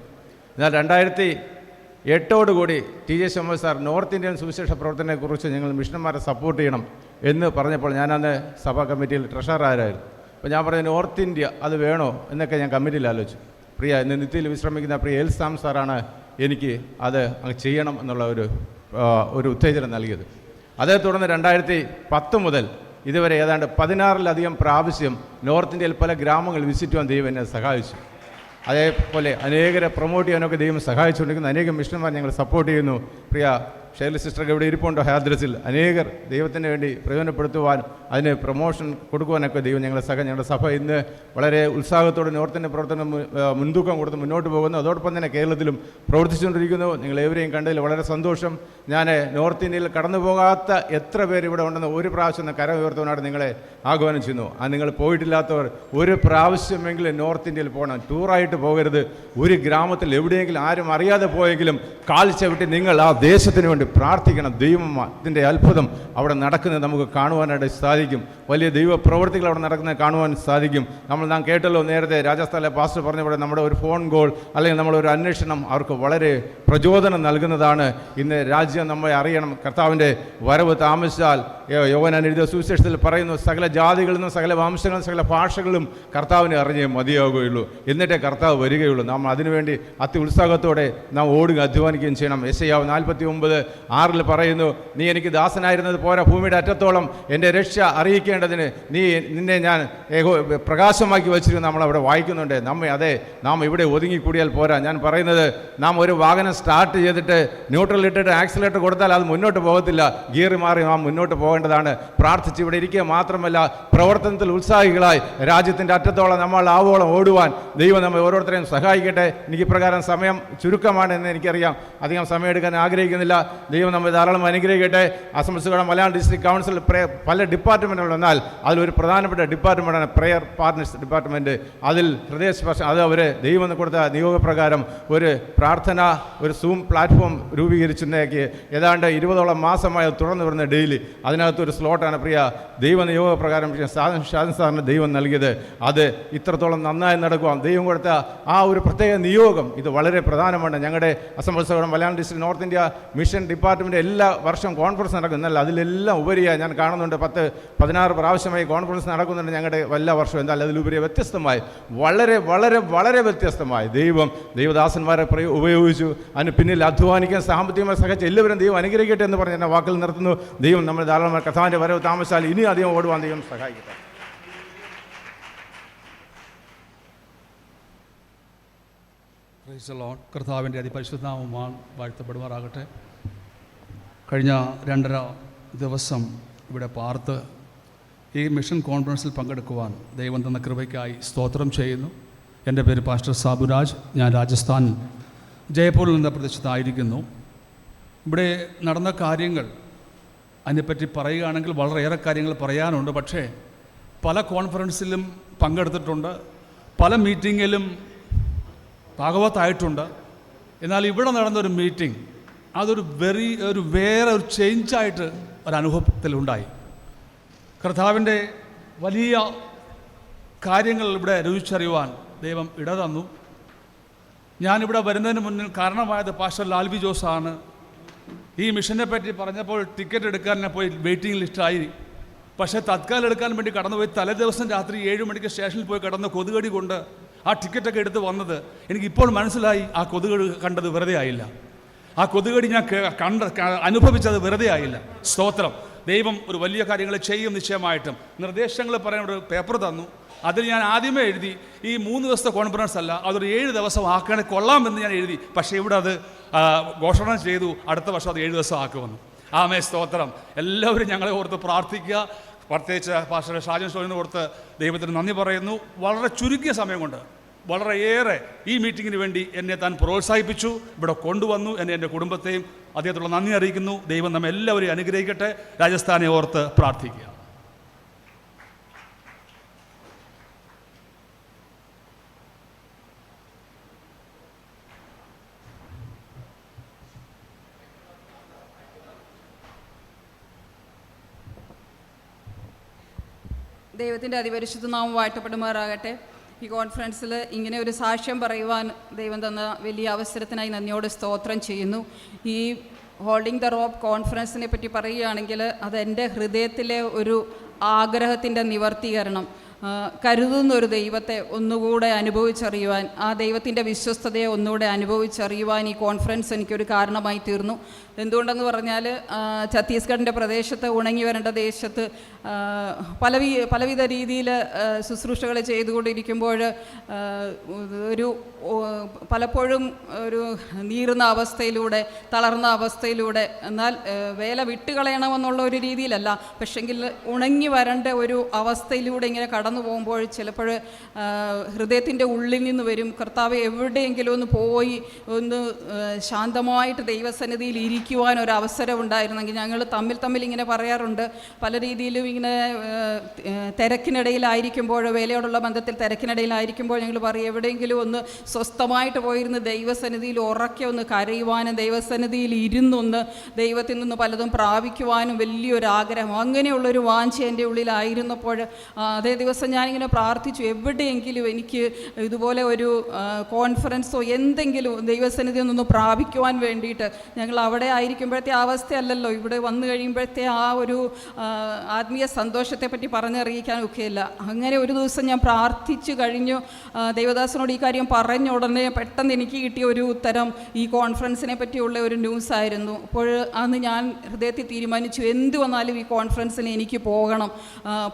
എന്നാൽ 2008 TJ ശോമൻ സാർ നോർത്ത് ഇന്ത്യൻ സുവിശേഷ പ്രവർത്തനത്തെക്കുറിച്ച് ഞങ്ങൾ മിഷണന്മാരെ സപ്പോർട്ട് ചെയ്യണം എന്ന് പറഞ്ഞപ്പോൾ ഞാനന്ന് സഭാ കമ്മിറ്റിയിൽ ട്രഷററായിരുന്നു. അപ്പോൾ ഞാൻ പറഞ്ഞു നോർത്ത് ഇന്ത്യ അത് വേണോ എന്നൊക്കെ ഞാൻ കമ്മിറ്റിയിൽ ആലോചിച്ചു. പ്രിയ ഇന്ന് നിത്യയിൽ വിശ്രമിക്കുന്ന പ്രിയ എൽസാം സാറാണ് എനിക്ക് അത് അങ്ങ് ചെയ്യണം എന്നുള്ള ഒരു ഉത്തേജനം നൽകിയത്. അതേ തുടർന്ന് 2010 മുതൽ ഇതുവരെ ഏതാണ്ട് 16-ലധികം പ്രാവശ്യം നോർത്ത് ഇന്ത്യയിൽ പല ഗ്രാമങ്ങൾ വിസിറ്റ് ചെയ്യാൻ ദൈവം എന്നെ സഹായിച്ചു. അതേപോലെ അനേകരെ പ്രൊമോട്ട് ചെയ്യാനൊക്കെ ദൈവം സഹായിച്ചുകൊണ്ടിരിക്കുന്ന അനേകം മിഷണന്മാർ ഞങ്ങൾ സപ്പോർട്ട് ചെയ്യുന്നു. പ്രിയ ഷേർലി സിസ്റ്റർക്ക് ഇവിടെ ഇരിപ്പുണ്ടോ ഹാദ്രസിൽ, അനേകർ ദൈവത്തിന് വേണ്ടി പ്രയോജനപ്പെടുത്തുവാൻ അതിന് പ്രൊമോഷൻ കൊടുക്കുവാനൊക്കെ ദൈവം ഞങ്ങളുടെ സഭ ഇന്ന് വളരെ ഉത്സാഹത്തോടെ നോർത്തിൻ്റെ പ്രവർത്തനം മുൻതൂക്കം കൊടുത്ത് മുന്നോട്ട് പോകുന്നു. അതോടൊപ്പം തന്നെ കേരളത്തിലും പ്രവർത്തിച്ചുകൊണ്ടിരിക്കുന്നു. നിങ്ങളേവരെയും കണ്ടതിൽ വളരെ സന്തോഷം. ഞാൻ നോർത്ത് ഇന്ത്യയിൽ കടന്നു പോകാത്ത എത്ര പേര് ഇവിടെ ഉണ്ടെന്ന് ഒരു പ്രാവശ്യം കരം ഉയർത്തുവാനായിട്ട് നിങ്ങളെ ആഹ്വാനം ചെയ്യുന്നു. നിങ്ങൾ പോയിട്ടില്ലാത്തവർ ഒരു പ്രാവശ്യമെങ്കിലും നോർത്ത് ഇന്ത്യയിൽ പോകണം. ടൂറായിട്ട് പോകരുത്. ഒരു ഗ്രാമത്തിൽ എവിടെയെങ്കിലും ആരും അറിയാതെ പോയെങ്കിലും കാൽ ചവിട്ടി നിങ്ങൾ ആ ദേശത്തിന് വേണ്ടി പ്രാർത്ഥിക്കണം. ദൈവത്തിൻ്റെ അത്ഭുതം അവിടെ നടക്കുന്നത് നമുക്ക് കാണുവാനായിട്ട് സാധിക്കും. വലിയ ദൈവ പ്രവൃത്തികൾ അവിടെ നടക്കുന്നത് കാണുവാൻ സാധിക്കും. നാം കേട്ടല്ലോ നേരത്തെ രാജസ്ഥാനിലെ പാസ്റ്റർ പറഞ്ഞ പോലെ നമ്മുടെ ഒരു ഫോൺ കോൾ അല്ലെങ്കിൽ നമ്മളൊരു അന്വേഷണം അവർക്ക് വളരെ പ്രചോദനം നൽകുന്നതാണ്. ഇന്ന് രാജ്യം നമ്മെ അറിയണം. കർത്താവിൻ്റെ വരവ് താമസിച്ചാൽ യോഹന്നാൻ എഴുതിയ സുവിശേഷത്തിൽ പറയുന്നു, സകല ജാതികളിൽ നിന്നും സകല വംശങ്ങളും സകല ഭാഷകളും കർത്താവിനെ അറിഞ്ഞേ മതിയാകുകയുള്ളൂ. എന്നിട്ടേ കർത്താവ് വരികയുള്ളൂ. നാം അതിനുവേണ്ടി ഉത്സാഹത്തോടെ നാം ഓടുക, അധ്വാനിക്കുകയും ചെയ്യണം. യെശയ്യാവ് 49:6 പറയുന്നു, നീ എനിക്ക് ദാസനായിരുന്നത് പോരാ, ഭൂമിയുടെ അറ്റത്തോളം എൻ്റെ രക്ഷ അറിയിക്കേണ്ടതിന് നിന്നെ ഞാൻ പ്രകാശമാക്കി വച്ചിരുന്നു. നമ്മളവിടെ വായിക്കുന്നുണ്ട്. നാം ഇവിടെ ഒതുങ്ങിക്കൂടിയാൽ പോരാ. ഞാൻ പറയുന്നത്, നാം ഒരു വാഹനം സ്റ്റാർട്ട് ചെയ്തിട്ട് ന്യൂട്രൽ ഇട്ടിട്ട് ആക്സിലേറ്റർ കൊടുത്താൽ അത് മുന്നോട്ട് പോകത്തില്ല. ഗിയർ മാറി നാം മുന്നോട്ട് പോകേണ്ടതാണ്. പ്രാർത്ഥിച്ച് ഇവിടെ ഇരിക്കുക മാത്രമല്ല, പ്രവർത്തനത്തിൽ ഉത്സാഹികളായി രാജ്യത്തിൻ്റെ അറ്റത്തോളം നമ്മൾ ആവോളം ഓടുവാൻ ദൈവം നമ്മെ ഓരോരുത്തരെയും സഹായിക്കട്ടെ. എനിക്ക് ഇപ്രകാരം സമയം ചുരുക്കമാണ് എന്ന് എനിക്കറിയാം. അധികം സമയം എടുക്കാൻ ആഗ്രഹിക്കുന്നില്ല. ദൈവം നമ്മെ ധാരാളം അനുഗ്രഹിക്കട്ടെ. Assemblies of God Malayalam district council പല ഡിപ്പാർട്ട്മെൻറ്റുകൾ വന്നാൽ അതിലൊരു പ്രധാനപ്പെട്ട ഡിപ്പാർട്ട്മെൻറ്റാണ് പ്രെയർ പാർട്ട്നേഴ്സ് ഡിപ്പാർട്ട്മെൻറ്റ്. അതിൽ ഹൃദയസ്പർശം അത് അവർ ദൈവം കൊടുത്ത നിയോഗപ്രകാരം ഒരു പ്രാർത്ഥന ഒരു സൂം പ്ലാറ്റ്ഫോം രൂപീകരിച്ചിട്ടുണ്ടെങ്കിൽ ഏതാണ്ട് 20ഓളം മാസമായി തുറന്നു വരുന്ന ഡെയിലി അതിനകത്തൊരു സ്ലോട്ടാണ് പ്രിയ ദൈവ നിയോഗപ്രകാരം ഷാജൻ സാറിന് ദൈവം നൽകിയത്. അത് ഇത്രത്തോളം നന്നായി നടക്കുവാൻ ദൈവം കൊടുത്ത ആ ഒരു പ്രത്യേക നിയോഗം ഇത് വളരെ പ്രധാനമാണ്. ഞങ്ങളുടെ assemblies of God Malayalam district north India mission department എല്ലാ വർഷവും കോൺഫറൻസ് നടക്കും. എന്നാൽ അതിലെല്ലാം ഉപരിയായി ഞാൻ കാണുന്നുണ്ട് 10-16 പ്രാവശ്യമായി കോൺഫറൻസ് നടക്കുന്നുണ്ട് ഞങ്ങളുടെ എല്ലാ വർഷവും. എന്നാൽ അതിലുപരി വ്യത്യസ്തമായി വളരെ വളരെ വളരെ വ്യത്യസ്തമായി ദൈവദാസന്മാരെ ഉപയോഗിച്ചു. അതിന് പിന്നിൽ അധ്വാനിക്കാൻ സാമ്പത്തികമായി സഹായിച്ച എല്ലാവരും ദൈവം അനുഗ്രഹിക്കട്ടെ എന്ന് പറഞ്ഞ് എന്നെ വാക്കിൽ നിർത്തുന്നു. ദൈവം നമ്മൾ ധാരാളം കർത്താവിൻ്റെ വരവ് താമസിച്ചാൽ ഇനി അധികം ഓടുവാൻ ദൈവം സഹായിക്കട്ടെ. Price the Lord. കർത്താവിൻ്റെ അതിപരിശുദ്ധനാമം വാഴ്ത്തപ്പെടുമാറാകട്ടെ. കഴിഞ്ഞ 2.5 ദിവസം ഇവിടെ പാർത്ത് ഈ മിഷൻ കോൺഫറൻസിൽ പങ്കെടുക്കുവാൻ ദൈവം തന്ന കൃപയ്ക്കായി സ്തോത്രം ചെയ്യുന്നു. എൻ്റെ പേര് പാസ്റ്റർ സാബുരാജ്. ഞാൻ രാജസ്ഥാൻ ജയ്പൂരിൽ നിന്ന് പ്രദേശത്തായിരിക്കുന്നു. ഇവിടെ നടന്ന കാര്യങ്ങൾ അതിനെപ്പറ്റി പറയുകയാണെങ്കിൽ വളരെയേറെ കാര്യങ്ങൾ പറയാനുണ്ട്. പക്ഷേ പല കോൺഫറൻസിലും പങ്കെടുത്തിട്ടുണ്ട്, പല മീറ്റിങ്ങിലും ഭാഗവത്തായിട്ടുണ്ട്. എന്നാൽ ഇവിടെ നടന്നൊരു മീറ്റിംഗ് അതൊരു വേറെ ഒരു ചേഞ്ചായിട്ട് ഒരനുഭവത്തിലുണ്ടായി. കർത്താവിൻ്റെ വലിയ കാര്യങ്ങൾ ഇവിടെ രുചിച്ചറിയുവാൻ ദൈവം ഇടതന്നു. ഞാനിവിടെ വരുന്നതിന് മുന്നിൽ കാരണമായത് പാസ്റ്റർ ലാൽബി ജോസാണ്. ഈ മിഷനെ പറ്റി പറഞ്ഞപ്പോൾ ടിക്കറ്റ് എടുക്കാൻ ഞാൻ പോയി വെയിറ്റിംഗ് ലിസ്റ്റായി. പക്ഷേ തത്കാലം എടുക്കാൻ വേണ്ടി കടന്നുപോയി തലേ ദിവസം രാത്രി 7 മണിക്ക് സ്റ്റേഷനിൽ പോയി കിടന്ന് കൊതുകടി കൊണ്ട് ആ ടിക്കറ്റൊക്കെ എടുത്ത് വന്നത് എനിക്കിപ്പോൾ മനസ്സിലായി. ആ കൊതുകടി കണ്ടത് വെറുതെ ആയില്ല, ആ കൊതുകടി ഞാൻ അനുഭവിച്ചത് വെറുതെ ആയില്ല. സ്തോത്രം. ദൈവം ഒരു വലിയ കാര്യങ്ങൾ ചെയ്യും നിശ്ചയമായിട്ടും. നിർദ്ദേശങ്ങൾ പറയാൻ ഒരു പേപ്പർ തന്നു. അതിൽ ഞാൻ ആദ്യമേ എഴുതി ഈ 3 ദിവസത്തെ കോൺഫറൻസ് അല്ല, അതൊരു 7 ദിവസം ആക്കണേ കൊള്ളാമെന്ന് ഞാൻ എഴുതി. പക്ഷേ ഇവിടെ അത് ഘോഷണം ചെയ്തു, അടുത്ത വർഷം അത് 7 ദിവസം ആക്കുമെന്ന്. ആമേ സ്തോത്രം. എല്ലാവരും ഞങ്ങളെ ഓർത്ത് പ്രാർത്ഥിക്കുക. പ്രത്യേകിച്ച് പാസ്റ്റർ ഷാജൻ ഷോയിനെ ഓർത്ത് ദൈവത്തിന് നന്ദി പറയുന്നു. വളരെ ചുരുക്കിയ സമയം കൊണ്ട് വളരെയേറെ ഈ മീറ്റിങ്ങിന് വേണ്ടി എന്നെ താൻ പ്രോത്സാഹിപ്പിച്ചു, ഇവിടെ കൊണ്ടുവന്നു. എൻ്റെ കുടുംബത്തെയും അദ്ദേഹത്തോട് നന്ദി അറിയിക്കുന്നു. ദൈവം നമ്മെ എല്ലാവരെയും അനുഗ്രഹിക്കട്ടെ. രാജസ്ഥാനെ ഓർത്ത് പ്രാർത്ഥിക്കുക. ദൈവത്തിൻ്റെ അതിപരിശുദ്ധ നാമം വാഴ്ത്തപ്പെടുമാറാകട്ടെ. ഈ കോൺഫറൻസിൽ ഇങ്ങനെ ഒരു സാക്ഷ്യം പറയുവാൻ ദൈവം തന്ന വലിയ അവസരത്തിനായി നന്ദിയോട് സ്തോത്രം ചെയ്യുന്നു. ഈ ഹോൾഡിംഗ് ദ റോപ്പ് കോൺഫറൻസിനെ പറ്റി പറയുകയാണെങ്കിൽ അത് എൻ്റെ ഹൃദയത്തിലെ ഒരു ആഗ്രഹത്തിൻ്റെ നിവർത്തീകരണം, കരുതുന്ന ഒരു ദൈവത്തെ ഒന്നുകൂടെ അനുഭവിച്ചറിയുവാൻ, ആ ദൈവത്തിൻ്റെ വിശ്വസ്തതയെ ഒന്നുകൂടെ അനുഭവിച്ചറിയുവാൻ ഈ കോൺഫറൻസ് എനിക്കൊരു കാരണമായി തീർന്നു. എന്തുകൊണ്ടെന്ന് പറഞ്ഞാൽ ഛത്തീസ്ഗഡിൻ്റെ പ്രദേശത്ത്, ഉണങ്ങി വരേണ്ട ദേശത്ത് പലവിധ രീതിയിൽ ശുശ്രൂഷകൾ ചെയ്തുകൊണ്ടിരിക്കുമ്പോൾ പലപ്പോഴും ഒരു നീറുന്ന അവസ്ഥയിലൂടെ, തളർന്ന അവസ്ഥയിലൂടെ, എന്നാൽ വേല വിട്ടുകളയണമെന്നുള്ള ഒരു രീതിയിലല്ല, പക്ഷെങ്കിൽ ഉണങ്ങി വരേണ്ട ഒരു അവസ്ഥയിലൂടെ ഇങ്ങനെ കടന്നു പോകുമ്പോൾ ചിലപ്പോൾ ഹൃദയത്തിൻ്റെ ഉള്ളിൽ നിന്ന് വരും, കർത്താവ് എവിടെയെങ്കിലും ഒന്ന് പോയി ഒന്ന് ശാന്തമായിട്ട് ദൈവസന്നിധിയിൽ ഇരിക്കുവാൻ ഒരു അവസരം ഉണ്ടായിരുന്നെങ്കിൽ. ഞങ്ങൾ തമ്മിൽ ഇങ്ങനെ പറയാറുണ്ട്, പല രീതിയിലും ഇങ്ങനെ തിരക്കിനിടയിലായിരിക്കുമ്പോൾ, വേലയോടുള്ള ബന്ധത്തിൽ തിരക്കിനിടയിലായിരിക്കുമ്പോൾ ഞങ്ങൾ പറയും എവിടെയെങ്കിലും ഒന്ന് സ്വസ്ഥമായിട്ട് പോയിരുന്ന് ദൈവസന്നിധിയിൽ ഉറക്കെ ഒന്ന് കരയുവാനും ദൈവസന്നിധിയിൽ ഇരുന്നൊന്ന് ദൈവത്തിൽ നിന്ന് പലതും പ്രാപിക്കുവാനും വലിയൊരു ആഗ്രഹം, അങ്ങനെയുള്ളൊരു വാഞ്ച എൻ്റെ ഉള്ളിലായിരുന്നപ്പോൾ അതേ ദിവസം ഞാനിങ്ങനെ പ്രാർത്ഥിച്ചു, എവിടെയെങ്കിലും എനിക്ക് ഇതുപോലെ ഒരു കോൺഫറൻസോ എന്തെങ്കിലും ദൈവസന്നിധിയിൽ നിന്ന് പ്രാപിക്കുവാൻ വേണ്ടിയിട്ട്. ഞങ്ങൾ അവിടെ ആയിരിക്കുമ്പോഴത്തെ അവസ്ഥയല്ലല്ലോ ഇവിടെ വന്നു കഴിയുമ്പോഴത്തെ ആ ഒരു ആത്മീയ സന്തോഷത്തെപ്പറ്റി പറഞ്ഞറിയിക്കാൻ ഒക്കെയില്ല. അങ്ങനെ ഒരു ദിവസം ഞാൻ പ്രാർത്ഥിച്ചു കഴിഞ്ഞു, ദൈവദാസനോട് ഈ കാര്യം പറഞ്ഞ ഉടനെ പെട്ടെന്ന് എനിക്ക് കിട്ടിയ ഒരു ഉത്തരം ഈ കോൺഫറൻസിനെ പറ്റിയുള്ള ഒരു ന്യൂസായിരുന്നു. അപ്പോൾ അന്ന് ഞാൻ ഹൃദയത്തിൽ തീരുമാനിച്ചു, എന്ത് വന്നാലും ഈ കോൺഫറൻസിന് എനിക്ക്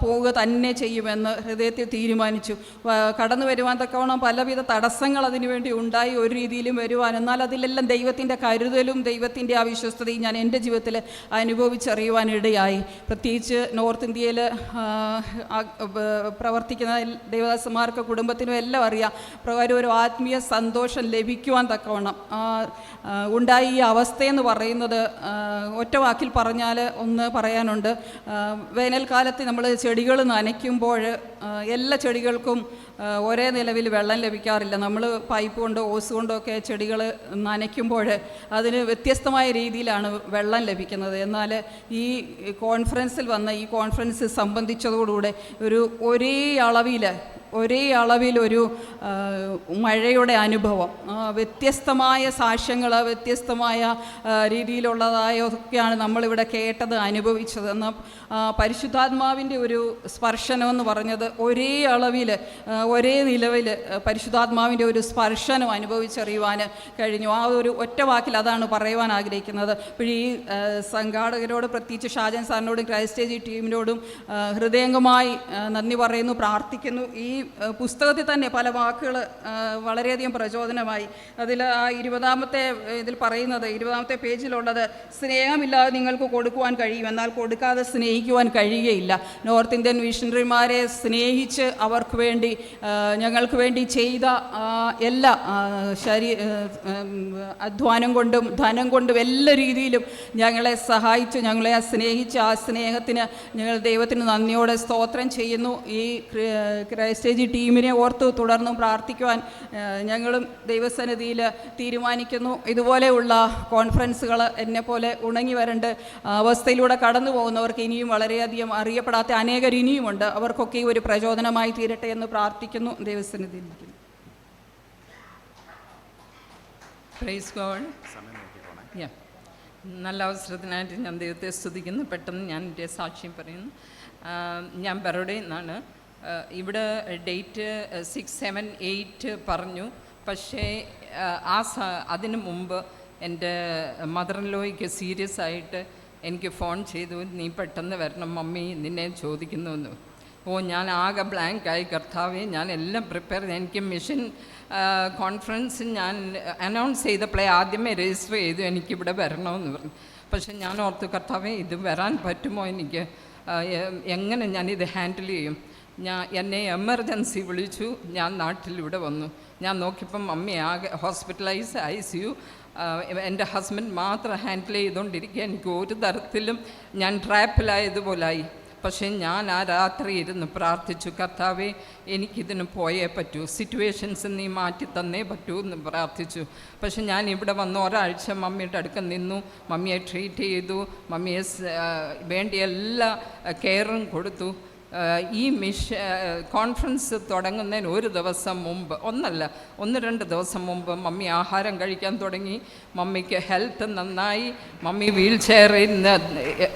പോവുക തന്നെ ചെയ്യുമെന്ന് ഹൃദയത്തിൽ തീരുമാനിച്ചു. കടന്നു വരുവാൻ തക്കവണ്ണം പലവിധ തടസ്സങ്ങൾ അതിനുവേണ്ടി ഉണ്ടായി, ഒരു രീതിയിലും വരുവാൻ. എന്നാൽ അതിലെല്ലാം ദൈവത്തിൻ്റെ കരുതലും ദൈവത്തിൻ്റെ ആ വിശ്വസ്തതയും ഞാൻ എൻ്റെ ജീവിതത്തിൽ അനുഭവിച്ചറിയുവാനിടയായി. പ്രത്യേകിച്ച് നോർത്ത് ഇന്ത്യയിൽ പ്രവർത്തിക്കുന്ന ദേവദാസന്മാർക്ക്, കുടുംബത്തിനും എല്ലാം അറിയാം പ്രകാരം ഒരു ആത്മീയ സന്തോഷം ലഭിക്കുവാൻ തക്കവണ്ണം ഉണ്ടായി. ഈ അവസ്ഥയെന്ന് പറയുന്നത് ഒറ്റ വാക്കിൽ പറഞ്ഞാൽ ഒന്ന് പറയാനുണ്ട്. വേനൽക്കാലത്ത് നമ്മൾ ചെടികൾ നനയ്ക്കുമ്പോൾ എല്ലാ ചെടികൾക്കും ഒരേ നിലവിൽ വെള്ളം ലഭിക്കാറില്ല. നമ്മൾ പൈപ്പ് കൊണ്ടോ ഓസ് കൊണ്ടോ ഒക്കെ ചെടികൾ നനയ്ക്കുമ്പോൾ അതിന് വ്യത്യസ്തമായ രീതിയിലാണ് വെള്ളം ലഭിക്കുന്നത്. എന്നാൽ ഈ കോൺഫറൻസിൽ ഈ കോൺഫറൻസ് സംബന്ധിച്ചതോടുകൂടെ ഒരേ അളവിലൊരു മഴയുടെ അനുഭവം, വ്യത്യസ്തമായ സാക്ഷ്യങ്ങൾ, വ്യത്യസ്തമായ രീതിയിലുള്ളതായൊക്കെയാണ് നമ്മളിവിടെ കേട്ടത്, അനുഭവിച്ചത്. എന്നാൽ പരിശുദ്ധാത്മാവിൻ്റെ ഒരു സ്പർശനമെന്ന് പറഞ്ഞത് ഒരേ അളവിൽ, ഒരേ നിലവിൽ പരിശുദ്ധാത്മാവിൻ്റെ ഒരു സ്പർശനം അനുഭവിച്ചറിയുവാൻ കഴിഞ്ഞു. ആ ഒരു ഒറ്റ വാക്കിൽ അതാണ് പറയുവാൻ ആഗ്രഹിക്കുന്നത്. അപ്പോൾ ഈ സംഘാടകരോട്, പ്രത്യേകിച്ച് ഷാജൻ സാറിനോടും ക്രൈസ്റ്റ് ടീമിനോടും ഹൃദയംഗമായി നന്ദി പറയുന്നു, പ്രാർത്ഥിക്കുന്നു. ഈ പുസ്തകത്തിൽ തന്നെ പല വാക്കുകൾ വളരെയധികം പ്രചോദനമായി. അതിൽ ആ 20-ാമത്തെ ഇതിൽ പറയുന്നത്, 20-ാമത്തെ പേജിലുള്ളത്, സ്നേഹമില്ലാതെ നിങ്ങൾക്ക് കൊടുക്കുവാൻ കഴിയും, എന്നാൽ കൊടുക്കാതെ സ്നേഹിക്കുവാൻ കഴിയുകയില്ല. നോർത്ത് ഇന്ത്യൻ മിഷണറിമാരെ സ്നേഹിച്ച് അവർക്ക് വേണ്ടി ഞങ്ങൾക്ക് വേണ്ടി ചെയ്ത എല്ലാ അധ്വാനം കൊണ്ടും ധനം കൊണ്ടും എല്ലാ രീതിയിലും ഞങ്ങളെ സഹായിച്ചു, ഞങ്ങളെ സ്നേഹിച്ച് ആ സ്നേഹത്തിന് ഞങ്ങൾ ദൈവത്തിന് നന്ദിയോടെ സ്തോത്രം ചെയ്യുന്നു. ഈ ക്രൈസ്റ്റേജ് ടീമിനെ ഓർത്ത് തുടർന്നും പ്രാർത്ഥിക്കുവാൻ ഞങ്ങളും ദൈവസന്നിധിയിൽ തീരുമാനിക്കുന്നു. ഇതുപോലെയുള്ള കോൺഫറൻസുകൾ എന്നെപ്പോലെ ഉണങ്ങി വരേണ്ട അവസ്ഥയിലൂടെ കടന്നു പോകുന്നവർക്ക് ഇനിയും വളരെയധികം അറിയപ്പെടാത്ത അനേകർ ഇനിയുമുണ്ട്. അവർക്കൊക്കെ ഒരു പ്രചോദനമായി തീരട്ടെ എന്ന് പ്രാർത്ഥിക്കുന്നു. ദൈവസന്നിധിയിലിരിക്കുന്നു. Praise God. നല്ല അവസരത്തിനായിട്ട് ഞാൻ ദൈവത്തെ സ്തുതിക്കുന്നു. പെട്ടെന്ന് ഞാൻ എൻ്റെ സാക്ഷ്യം പറയുന്നു. ഞാൻ ബറോഡയിൽ നിന്നാണ്. ഇവിടെ ഡേറ്റ് 6, 7, 8 പറഞ്ഞു. പക്ഷേ അതിനു മുമ്പ് എൻ്റെ മദർ-ഇൻ-ലോയ്ക്ക് സീരിയസ് ആയിട്ട് എനിക്ക് ഫോൺ ചെയ്തു, നീ പെട്ടെന്ന് വരണം, മമ്മി നിന്നെ ചോദിക്കുന്നുവെന്ന്. ഞാൻ ആകെ ബ്ലാങ്കായി. കർത്താവേ, ഞാൻ എല്ലാം പ്രിപ്പയർ ചെയ്തു. എനിക്ക് മിഷൻ കോൺഫറൻസ് ഞാൻ അനൗൺസ് ചെയ്തപ്പോഴേ ആദ്യമേ രജിസ്റ്റർ ചെയ്തു എനിക്കിവിടെ വരണമെന്ന് പറഞ്ഞു. പക്ഷെ ഞാൻ ഓർത്തു, കർത്താവേ, ഇത് വരാൻ പറ്റുമോ എനിക്ക്, എങ്ങനെ ഞാനിത് ഹാൻഡിൽ ചെയ്യും? എന്നെ എമർജൻസി വിളിച്ചു. ഞാൻ നാട്ടിലിവിടെ വന്നു. ഞാൻ നോക്കിയപ്പം മമ്മി ആകെ ഹോസ്പിറ്റലൈസ്, ICU. എൻ്റെ ഹസ്ബൻഡ് മാത്രം ഹാൻഡിൽ ചെയ്തുകൊണ്ടിരിക്കുക. എനിക്ക് ഒരു തരത്തിലും ഞാൻ ട്രാപ്പിലായതുപോലായി. പക്ഷേ ഞാൻ ആ രാത്രി ഇരുന്ന് പ്രാർത്ഥിച്ചു, കർത്താവേ, എനിക്കിതിന് പോയേ പറ്റൂ, സിറ്റുവേഷൻസ് നീ മാറ്റി തന്നേ പറ്റൂ എന്ന് പ്രാർത്ഥിച്ചു. പക്ഷെ ഞാൻ ഇവിടെ വന്ന് ഒരാഴ്ച മമ്മിയുടെ അടുക്ക നിന്നു. മമ്മിയെ ട്രീറ്റ് ചെയ്തു, മമ്മിയെ വേണ്ടിയ എല്ലാ കെയറും കൊടുത്തു. ഈ കോൺഫറൻസ് തുടങ്ങുന്നതിന് ഒരു ദിവസം മുമ്പ്, 1-2 ദിവസം മുമ്പ് മമ്മി ആഹാരം കഴിക്കാൻ തുടങ്ങി. മമ്മിക്ക് ഹെൽത്ത് നന്നായി. മമ്മി വീൽ ചെയറിൽ നിന്ന്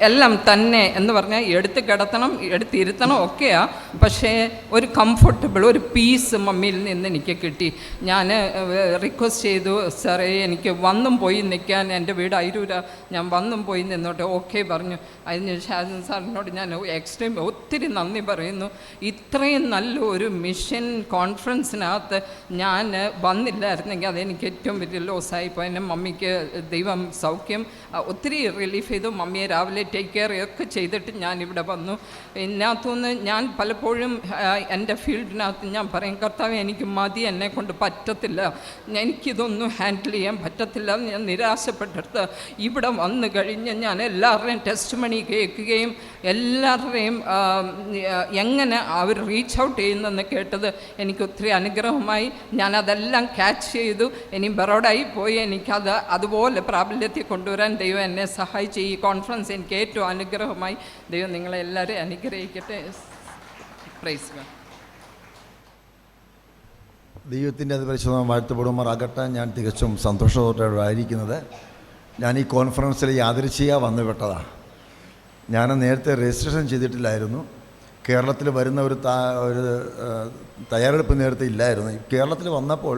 എല്ലാം തന്നെ എന്ന് പറഞ്ഞാൽ എടുത്ത് കിടത്തണം, എടുത്തിരുത്തണം ഒക്കെയാണ്. പക്ഷേ ഒരു കംഫർട്ടബിൾ, ഒരു പീസ് മമ്മിയിൽ നിന്ന് എനിക്ക് കിട്ടി. ഞാൻ റിക്വസ്റ്റ് ചെയ്തു, സാറേ എനിക്ക് വന്നും പോയി നിൽക്കാൻ, എൻ്റെ വീട് അയിരൂര, ഞാൻ വന്നും പോയി നിന്നോട്ടെ. ഓക്കെ പറഞ്ഞു. അതിന് ഷാജൻ സാറിനോട് ഞാൻ എക്സ്ട്രീം ഒത്തിരി നന്ദി പറയുന്നു. ഇത്രയും നല്ലൊരു മിഷൻ കോൺഫറൻസിനകത്ത് ഞാൻ വന്നില്ലായിരുന്നെങ്കിൽ അതെനിക്ക് ഏറ്റവും വലിയ ലോസായിപ്പോൾ. എൻ്റെ മമ്മിക്ക് ദൈവം സൗഖ്യം ഒത്തിരി റിലീഫ് ചെയ്തു. മമ്മിയെ രാവിലെ ടേക്ക് കെയർ ഒക്കെ ചെയ്തിട്ട് ഞാനിവിടെ വന്നു. ഇതിനകത്തുനിന്ന് ഞാൻ പലപ്പോഴും എൻ്റെ ഫീൽഡിനകത്ത് ഞാൻ പറയും, കർത്താവേ, എനിക്ക് മതി, എന്നെ കൊണ്ട് പറ്റത്തില്ല, എനിക്കിതൊന്നും ഹാൻഡിൽ ചെയ്യാൻ പറ്റത്തില്ല. ഞാൻ നിരാശപ്പെട്ടെടുത്ത് ഇവിടെ വന്നു കഴിഞ്ഞ് ഞാൻ എല്ലാവരുടെയും ടെസ്റ്റ് മണി കേൾക്കുകയും എല്ലാവരുടെയും എങ്ങനെ അവർ റീച്ച് ഔട്ട് ചെയ്യുന്നെന്ന് കേട്ടത് എനിക്ക് ഒത്തിരി അനുഗ്രഹമായി. ഞാനതെല്ലാം ക്യാച്ച് ചെയ്തു. ഇനി ബറോഡായി പോയി എനിക്കത് അതുപോലെ പ്രാബല്യത്തിൽ കൊണ്ടുവരാൻ ദൈവം എന്നെ സഹായിച്ചു. ഈ കോൺഫറൻസ് എനിക്ക് ഏറ്റവും അനുഗ്രഹമായി. ദൈവം നിങ്ങളെ എല്ലാവരെയും അനുഗ്രഹിക്കട്ടെ. Praise God. ദൈവത്തിൻ്റെ അത് പരിശുദ്ധം വാഴ്ത്തപ്പെടുമാറാകട്ടെ. ഞാൻ തികച്ചും സന്തോഷത്തോടെ ആയിരിക്കുന്നത്. ഞാൻ ഈ കോൺഫറൻസിൽ യാദൃച്ഛികമായി വന്നുപെട്ടതാണ്. ഞാൻ നേരത്തെ രജിസ്ട്രേഷൻ ചെയ്തിട്ടില്ലായിരുന്നു. കേരളത്തിൽ വരുന്ന ഒരു തയ്യാറെടുപ്പ് നേരത്തെ ഇല്ലായിരുന്നു. കേരളത്തിൽ വന്നപ്പോൾ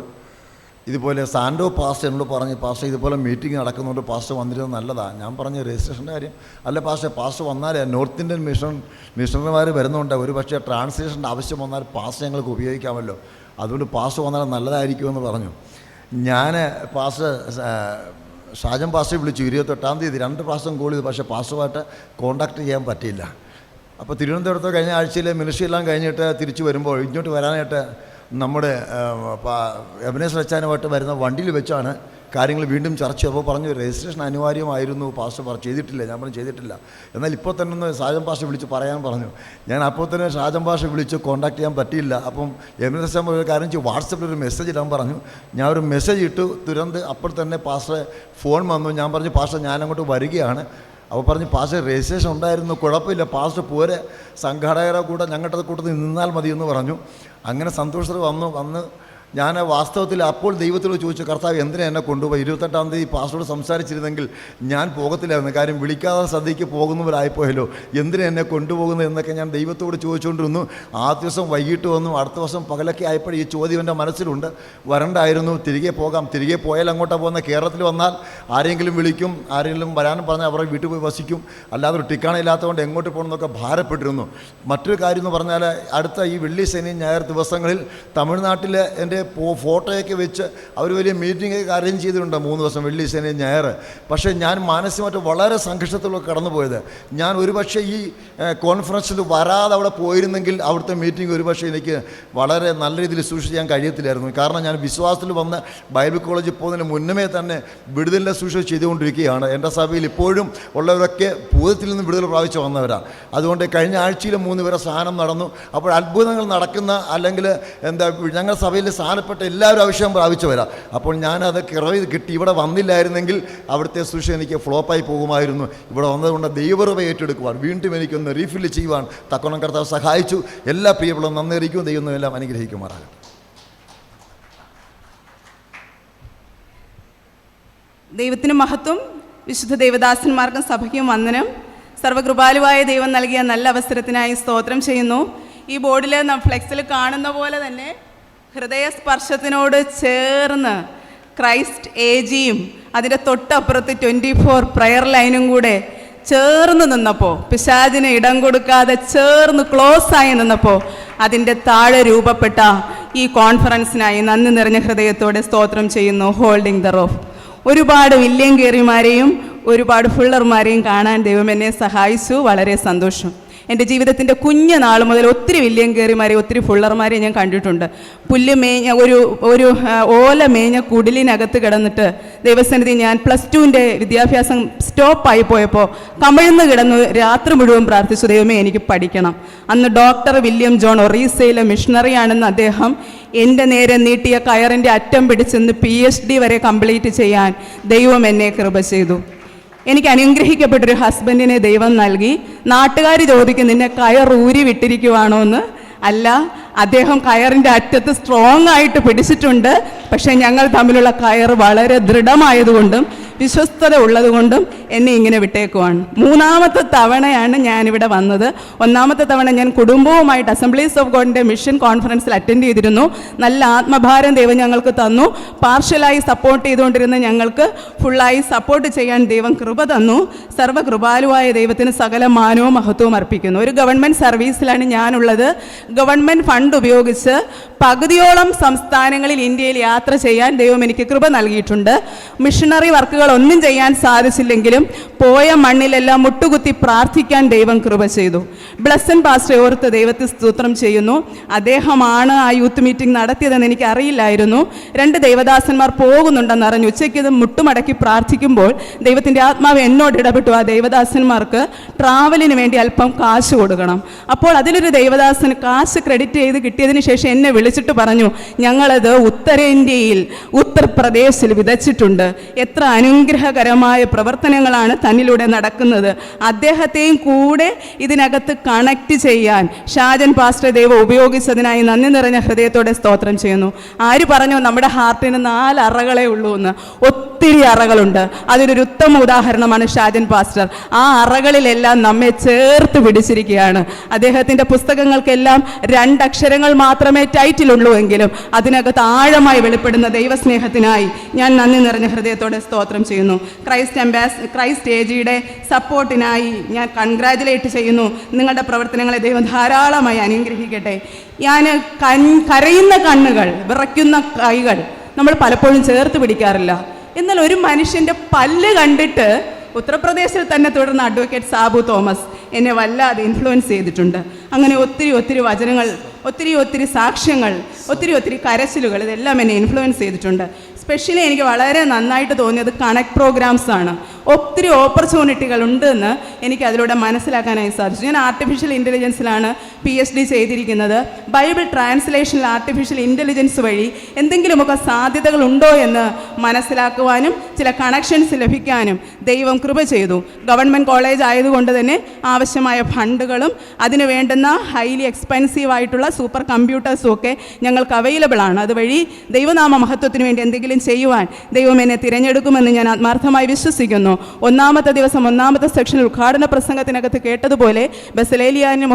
ഇതുപോലെ സാൻഡോ പാസ്റ്റർ എന്നോട് പറഞ്ഞ്, പാസ്റ്റർ ഇതുപോലെ മീറ്റിംഗ് നടക്കുന്നുണ്ട്, പാസ്റ്റർ വന്നിരുന്നത് നല്ലതാണ്. ഞാൻ പറഞ്ഞ രജിസ്ട്രേഷൻ്റെ കാര്യം അല്ല പാസ്റ്റർ വന്നാലേ നോർത്ത് ഇന്ത്യൻ മിഷണറിമാർ വരുന്നുണ്ട്, ഒരു പക്ഷേ ട്രാൻസ്ലേഷൻ്റെ ആവശ്യം വന്നാൽ പാസ്റ്റർ ഞങ്ങൾക്ക് ഉപയോഗിക്കാമല്ലോ, അതുകൊണ്ട് പാസ്റ്റർ വന്നാൽ നല്ലതായിരിക്കുമെന്ന് പറഞ്ഞു. ഞാൻ ഷാജൻ പാസ്റ്ററെ വിളിച്ചു. 28-ാം തീയതി 2 പ്രാവശ്യം കോൾ ചെയ്തു. പക്ഷേ പാസ്റ്ററുമായിട്ട് കോൺടാക്റ്റ് ചെയ്യാൻ പറ്റിയില്ല. അപ്പോൾ തിരുവനന്തപുരത്ത് കഴിഞ്ഞ ആഴ്ചയിൽ മിനിസ്ട്രി എല്ലാം കഴിഞ്ഞിട്ട് തിരിച്ചു വരുമ്പോൾ ഇങ്ങോട്ട് വരാനായിട്ട് നമ്മുടെ എബനേസർ അച്ചാനുമായിട്ട് വരുന്ന വണ്ടിയിൽ വെച്ചാണ് കാര്യങ്ങൾ വീണ്ടും ചർച്ച. അപ്പോൾ പറഞ്ഞു രജിസ്ട്രേഷൻ അനിവാര്യമായിരുന്നു. പാസ്റ്റർ ചെയ്തിട്ടില്ല. ഞാൻ പറഞ്ഞു ചെയ്തിട്ടില്ല. എന്നാൽ ഇപ്പോൾ തന്നെ ഒന്ന് ഷാജൻ പാസ്റ്റർ വിളിച്ച് പറയാൻ പറഞ്ഞു. ഞാൻ അപ്പോൾ തന്നെ ഷാജൻ പാസ്റ്റർ വിളിച്ച് കോൺടാക്ട് ചെയ്യാൻ പറ്റിയില്ല. അപ്പം എബനേസർ അച്ഛൻ ഒരു കാര്യം ചെയ്തു, വാട്സപ്പിൽ ഒരു മെസ്സേജ് ഇടാൻ പറഞ്ഞു. ഞാൻ ഒരു മെസ്സേജ് ഇട്ടു. തുരന്ത് അപ്പോൾ തന്നെ പാസ്റ്റർ ഫോൺ വന്നു. ഞാൻ പറഞ്ഞു, പാസ്റ്റർ ഞാനങ്ങോട്ട് വരികയാണ്. അപ്പോൾ പറഞ്ഞു, പാസ്റ്റർ രജിസ്ട്രേഷൻ ഉണ്ടായിരുന്നു, കുഴപ്പമില്ല, പാസ്റ്റർ പോരെ, സംഘാടകരെ കൂടെ ഞങ്ങളുടെ കൂട്ടത്തിൽ നിന്നാൽ മതി എന്ന് പറഞ്ഞു. അങ്ങനെ സന്തോഷത്തിൽ വന്ന് ഞാൻ വാസ്തവത്തിൽ അപ്പോൾ ദൈവത്തിനോട് ചോദിച്ചു, കർത്താവ് എന്തിനാ എന്നെ കൊണ്ടുപോയി? 28-ാം തീയതി പാസ്റ്ററോട് സംസാരിച്ചിരുന്നെങ്കിൽ ഞാൻ പോകത്തില്ലായിരുന്നു. കാര്യം വിളിക്കാതെ സദ്യയ്ക്ക് പോകുന്നവരായിപ്പോയല്ലോ, എന്തിനാ എന്നെ കൊണ്ടുപോകുന്നത് എന്നൊക്കെ ഞാൻ ദൈവത്തോട് ചോദിച്ചുകൊണ്ടിരുന്നു. ആ ദിവസം വൈകിട്ട് വന്നു. അടുത്ത ദിവസം പകലൊക്കെ ആയപ്പോൾ ഈ ചോദ്യം എൻ്റെ മനസ്സിലുണ്ട്. വരണ്ടായിരുന്നു, തിരികെ പോകാം. തിരികെ പോയാൽ അങ്ങോട്ടാണ് പോകുന്നത്. കേരളത്തിൽ വന്നാൽ ആരെങ്കിലും വിളിക്കും, ആരെങ്കിലും വരാനും പറഞ്ഞാൽ അവരുടെ വീട്ടിൽ പോയി വസിക്കും. അല്ലാതെ ഒരു ടിക്കാണില്ലാത്തതുകൊണ്ട് എങ്ങോട്ട് പോകണമെന്നൊക്കെ ഭാരപ്പെട്ടിരുന്നു. മറ്റൊരു കാര്യം എന്ന് പറഞ്ഞാൽ അടുത്ത ഈ വെള്ളി, ശനി, ഞായർ ദിവസങ്ങളിൽ തമിഴ്നാട്ടിൽ എൻ്റെ ഫോട്ടോയൊക്കെ വെച്ച് അവർ വലിയ മീറ്റിംഗൊക്കെ അറേഞ്ച് ചെയ്തിട്ടുണ്ട് 3 ദിവസം, വെള്ളി, ശനി, ഞായർ. പക്ഷേ ഞാൻ മാനസികമായിട്ട് വളരെ സംഘർഷത്തിലൂടെ കടന്നുപോയത്. ഞാൻ ഒരുപക്ഷെ ഈ കോൺഫറൻസിൽ വരാതെ അവിടെ പോയിരുന്നെങ്കിൽ അവിടുത്തെ മീറ്റിംഗ് ഒരുപക്ഷെ എനിക്ക് വളരെ നല്ല രീതിയിൽ സൂക്ഷിച്ച് ചെയ്യാൻ കഴിയത്തില്ലായിരുന്നു. കാരണം ഞാൻ വിശ്വാസത്തിൽ വന്ന് ബൈബിൾ കോളേജിൽ പോകുന്നതിന് മുന്നമേ തന്നെ വിടുതലിൻ്റെ സൂക്ഷിച്ച് ചെയ്തുകൊണ്ടിരിക്കുകയാണ്. എൻ്റെ സഭയിൽ ഇപ്പോഴും ഉള്ളവരൊക്കെ ഭൂതത്തിൽ നിന്ന് വിടുതൽ പ്രാപിച്ച് വന്നവരാണ്. അതുകൊണ്ട് കഴിഞ്ഞ ആഴ്ചയിൽ 3 പേരെ സ്നാനം നടന്നു. അപ്പോൾ അത്ഭുതങ്ങൾ നടക്കുന്ന, അല്ലെങ്കിൽ ഞങ്ങളുടെ സഭയിൽ സ്ഥാനപ്പെട്ട എല്ലാവരും അഭിഷേകം പ്രാപിച്ചവരാണ്. അപ്പോൾ ഞാനത് കിറവ് കിട്ടി ഇവിടെ വന്നില്ലായിരുന്നെങ്കിൽ അവിടുത്തെ സൂക്ഷിച്ച് എനിക്ക് ഫ്ലോപ്പായി പോകുമായിരുന്നു. ഇവിടെ വന്നതുകൊണ്ട് ദൈവകൃപ ഏറ്റെടുക്കുവാൻ, വീണ്ടും എനിക്കൊന്ന് റീഫില്ല് ചെയ്യുവാൻ തക്കോണം കർത്താവ് സഹായിച്ചു. എല്ലാ പ്രിയപ്പെട്ടവരും നന്ദിയിരിക്കും. ദൈവം എല്ലാം അനുഗ്രഹിക്കുമാറാകട്ടെ. ദൈവത്തിന് മഹത്വം. വിശുദ്ധ ദേവദാസന്മാർക്കും സഭയ്ക്കും വന്ദനം. സർവ്വകൃപാലുവായ ദൈവം നൽകിയ നല്ല അവസരത്തിനായി സ്തോത്രം ചെയ്യുന്നു. ഈ ബോർഡിൽ ഫ്ലെക്സിൽ കാണുന്ന പോലെ തന്നെ ഹൃദയസ്പർശത്തിനോട് ചേർന്ന് ക്രൈസ്റ്റ് ഏജിയും അതിൻ്റെ തൊട്ടപ്പുറത്ത് 24 പ്രയർ ലൈനും കൂടെ ചേർന്ന് നിന്നപ്പോൾ, പിശാചിന് ഇടം കൊടുക്കാതെ ചേർന്ന് ക്ലോസായി നിന്നപ്പോൾ അതിൻ്റെ താഴെ രൂപപ്പെട്ട ഈ കോൺഫറൻസിനായി നന്ദി നിറഞ്ഞ ഹൃദയത്തോടെ സ്തോത്രം ചെയ്യുന്നു. Holding the rough. ഒരുപാട് വില്യം കേറിമാരെയും ഒരുപാട് ഫുള്ളർമാരെയും കാണാൻ ദൈവം എന്നെ സഹായിച്ചു. വളരെ സന്തോഷം. എൻ്റെ ജീവിതത്തിൻ്റെ കുഞ്ഞു നാൾ മുതൽ ഒത്തിരി വില്യം കേറിമാരെ, ഒത്തിരി ഫുള്ളർമാരെ ഞാൻ കണ്ടിട്ടുണ്ട്. പുല്ല് മേഞ്ഞ ഒരു ഓല മേഞ്ഞ കുടിലിനകത്ത് കിടന്നിട്ട് ദൈവസന്നിധി ഞാൻ +2ൻ്റെ വിദ്യാഭ്യാസം സ്റ്റോപ്പായി പോയപ്പോൾ കമിഴ്ന്ന് കിടന്ന് രാത്രി മുഴുവൻ പ്രാർത്ഥിച്ചു, ദൈവമേ എനിക്ക് പഠിക്കണം. അന്ന് ഡോക്ടർ വില്യം ജോൺ ഒറീസയിലെ മിഷണറിയാണെന്ന് അദ്ദേഹം എൻ്റെ നേരെ നീട്ടിയ കയറിൻ്റെ അറ്റം പിടിച്ചെന്ന് PhD വരെ കംപ്ലീറ്റ് ചെയ്യാൻ ദൈവം എന്നെ കൃപ ചെയ്തു. എനിക്ക് അനുഗ്രഹിക്കപ്പെട്ടൊരു ഹസ്ബൻഡിനെ ദൈവം നൽകി. നാട്ടുകാർ ചോദിക്കും, നിന്നെ കയർ ഊരി വിട്ടിരിക്കുവാണോ എന്ന്. അല്ല, അദ്ദേഹം കയറിൻ്റെ അറ്റത്ത് സ്ട്രോങ് ആയിട്ട് പിടിച്ചിട്ടുണ്ട്. പക്ഷേ ഞങ്ങൾ തമ്മിലുള്ള കയർ വളരെ ദൃഢമായതുകൊണ്ടും വിശ്വസ്തത ഉള്ളതുകൊണ്ടും എന്നെ ഇങ്ങനെ വിട്ടേക്കുവാണ്. 3ാമത്തെ തവണയാണ് ഞാനിവിടെ വന്നത്. 1ാമത്തെ തവണ ഞാൻ കുടുംബവുമായിട്ട് അസംബ്ലീസ് ഓഫ് ഗോഡിൻ്റെ മിഷൻ കോൺഫറൻസിൽ അറ്റൻഡ് ചെയ്തിരുന്നു. നല്ല ആത്മഭാരം ദൈവം ഞങ്ങൾക്ക് തന്നു. പാർഷ്യലായി സപ്പോർട്ട് ചെയ്തുകൊണ്ടിരുന്ന ഞങ്ങൾക്ക് ഫുള്ളായി സപ്പോർട്ട് ചെയ്യാൻ ദൈവം കൃപ തന്നു. സർവ്വകൃപാലുവായ ദൈവത്തിന് സകല മാനവും മഹത്വവും അർപ്പിക്കുന്നു. ഒരു ഗവൺമെൻറ് സർവീസിലാണ് ഞാനുള്ളത്. ഗവൺമെൻറ് ഫണ്ട് ഉപയോഗിച്ച് പകുതിയോളം സംസ്ഥാനങ്ങളിൽ ഇന്ത്യയിൽ യാത്ര ചെയ്യാൻ ദൈവം എനിക്ക് കൃപ നൽകിയിട്ടുണ്ട്. മിഷണറി വർക്കുകൾ ഒന്നും ചെയ്യാൻ സാധിച്ചില്ലെങ്കിലും പോയ മണ്ണിലെല്ലാം മുട്ടുകുത്തി പ്രാർത്ഥിക്കാൻ ദൈവം കൃപ ചെയ്തു. ബ്ലസ്സൻ പാസ്റ്ററെ ഓർത്ത് ദൈവത്തെ സ്തോത്രം ചെയ്യുന്നു. അദ്ദേഹമാണ് ആ യൂത്ത് മീറ്റിംഗ് നടത്തിയതെന്ന് എനിക്ക് അറിയില്ലായിരുന്നു. 2 ദേവദാസന്മാർ പോകുന്നുണ്ടെന്ന് അറിഞ്ഞു. ഉച്ചയ്ക്ക് ഇത് മുട്ടുമടക്കി പ്രാർത്ഥിക്കുമ്പോൾ ദൈവത്തിൻ്റെ ആത്മാവ് എന്നോട് ഇടപെട്ടു, ആ ദേവദാസന്മാർക്ക് ട്രാവലിന് വേണ്ടി അല്പം കാശ് കൊടുക്കണം. അപ്പോൾ അതിലൊരു ദേവദാസന് കാശ് ക്രെഡിറ്റ് ചെയ്ത് കിട്ടിയതിന് ശേഷം എന്നെ വിളിച്ചിട്ട് പറഞ്ഞു, ഞങ്ങളത് ഉത്തരേന്ത്യയിൽ ഉത്തർപ്രദേശിൽ വിതച്ചിട്ടുണ്ട്. എത്ര അനുഗ്രഹകരമായ പ്രവർത്തനങ്ങളാണ് തന്നിലൂടെ നടക്കുന്നത്. അദ്ദേഹത്തെയും കൂടെ ഇതിനകത്ത് കണക്ട് ചെയ്യാൻ ഷാജൻ പാസ്റ്റർ ദൈവം ഉപയോഗിച്ചതിനായി നന്ദി നിറഞ്ഞ ഹൃദയത്തോടെ സ്തോത്രം ചെയ്യുന്നു. ആര് പറഞ്ഞു നമ്മുടെ ഹാർട്ടിന് 4 അറകളേ ഉള്ളൂ എന്ന്? ഒത്തിരി അറകളുണ്ട്. അതിനൊരു ഉത്തമ ഉദാഹരണമാണ് ഷാജൻ പാസ്റ്റർ. ആ അറകളിലെല്ലാം നമ്മെ ചേർത്ത് പിടിച്ചിരിക്കുകയാണ്. അദ്ദേഹത്തിൻ്റെ പുസ്തകങ്ങൾക്കെല്ലാം 2 അക്ഷരങ്ങൾ മാത്രമേ ടൈറ്റിലുള്ളൂ എങ്കിലും അതിനകത്ത് ആഴമായി വെളിപ്പെടുന്ന ദൈവസ്നേഹത്തിനായി ഞാൻ നന്ദി നിറഞ്ഞ ഹൃദയത്തോടെ സ്തോത്രം ചെയ്യുന്നു. ക്രൈസ്റ്റ് ഏജിയുടെ സപ്പോർട്ടിനായി ഞാൻ കൺഗ്രാജുലേറ്റ് ചെയ്യുന്നു. നിങ്ങളുടെ പ്രവർത്തനങ്ങളെ ദൈവം ധാരാളമായി അനുഗ്രഹിക്കട്ടെ. ഞാൻ കരയുന്ന കണ്ണുകൾ, വിറയ്ക്കുന്ന കൈകൾ നമ്മൾ പലപ്പോഴും ചേർത്ത് പിടിക്കാറില്ല. എന്നാൽ ഒരു മനുഷ്യൻ്റെ പല്ല് കണ്ടിട്ട് ഉത്തർപ്രദേശിൽ തന്നെ തുടർന്ന അഡ്വക്കേറ്റ് സാബു തോമസ് എന്നെ വല്ലാതെ ഇൻഫ്ലുവൻസ് ചെയ്തിട്ടുണ്ട്. അങ്ങനെ ഒത്തിരി വചനങ്ങൾ, ഒത്തിരി സാക്ഷ്യങ്ങൾ, ഒത്തിരി കരച്ചിലുകൾ, ഇതെല്ലാം എന്നെ ഇൻഫ്ലുവൻസ് ചെയ്തിട്ടുണ്ട്. സ്പെഷ്യലി എനിക്ക് വളരെ നന്നായിട്ട് തോന്നിയത് കണക്ട് പ്രോഗ്രാംസ് ആണ്. ഒത്തിരി ഓപ്പർച്യൂണിറ്റികൾ ഉണ്ടെന്ന് എനിക്ക് അതിലൂടെ മനസ്സിലാക്കാനായി സാധിച്ചു. ഞാൻ ആർട്ടിഫിഷ്യൽ ഇൻ്റലിജൻസിലാണ് PhD ചെയ്തിരിക്കുന്നത്. ബൈബിൾ ട്രാൻസ്ലേഷനിൽ ആർട്ടിഫിഷ്യൽ ഇൻ്റലിജൻസ് വഴി എന്തെങ്കിലുമൊക്കെ സാധ്യതകൾ ഉണ്ടോ എന്ന് മനസ്സിലാക്കുവാനും ചില കണക്ഷൻസ് ലഭിക്കാനും ദൈവം കൃപ ചെയ്തു. ഗവൺമെൻറ് കോളേജ് ആയതുകൊണ്ട് തന്നെ ആവശ്യമായ ഫണ്ടുകളും അതിന് വേണ്ടുന്ന ഹൈലി എക്സ്പെൻസീവ് ആയിട്ടുള്ള സൂപ്പർ കമ്പ്യൂട്ടേഴ്സും ഒക്കെ ഞങ്ങൾക്ക് അവൈലബിൾ ആണ്. അതുവഴി ദൈവനാമ മഹത്വത്തിന് വേണ്ടി എന്തെങ്കിലും ചെയ്യുവാൻ ദൈവം എന്നെ തിരഞ്ഞെടുക്കുമെന്ന് ഞാൻ ആത്മാർത്ഥമായി വിശ്വസിക്കുന്നു. ഒന്നാമത്തെ ദിവസം ഒന്നാമത്തെ സെക്ഷനിൽ ഉദ്ഘാടന പ്രസംഗത്തിനകത്ത് കേട്ടതുപോലെ ബസലേലിയാനും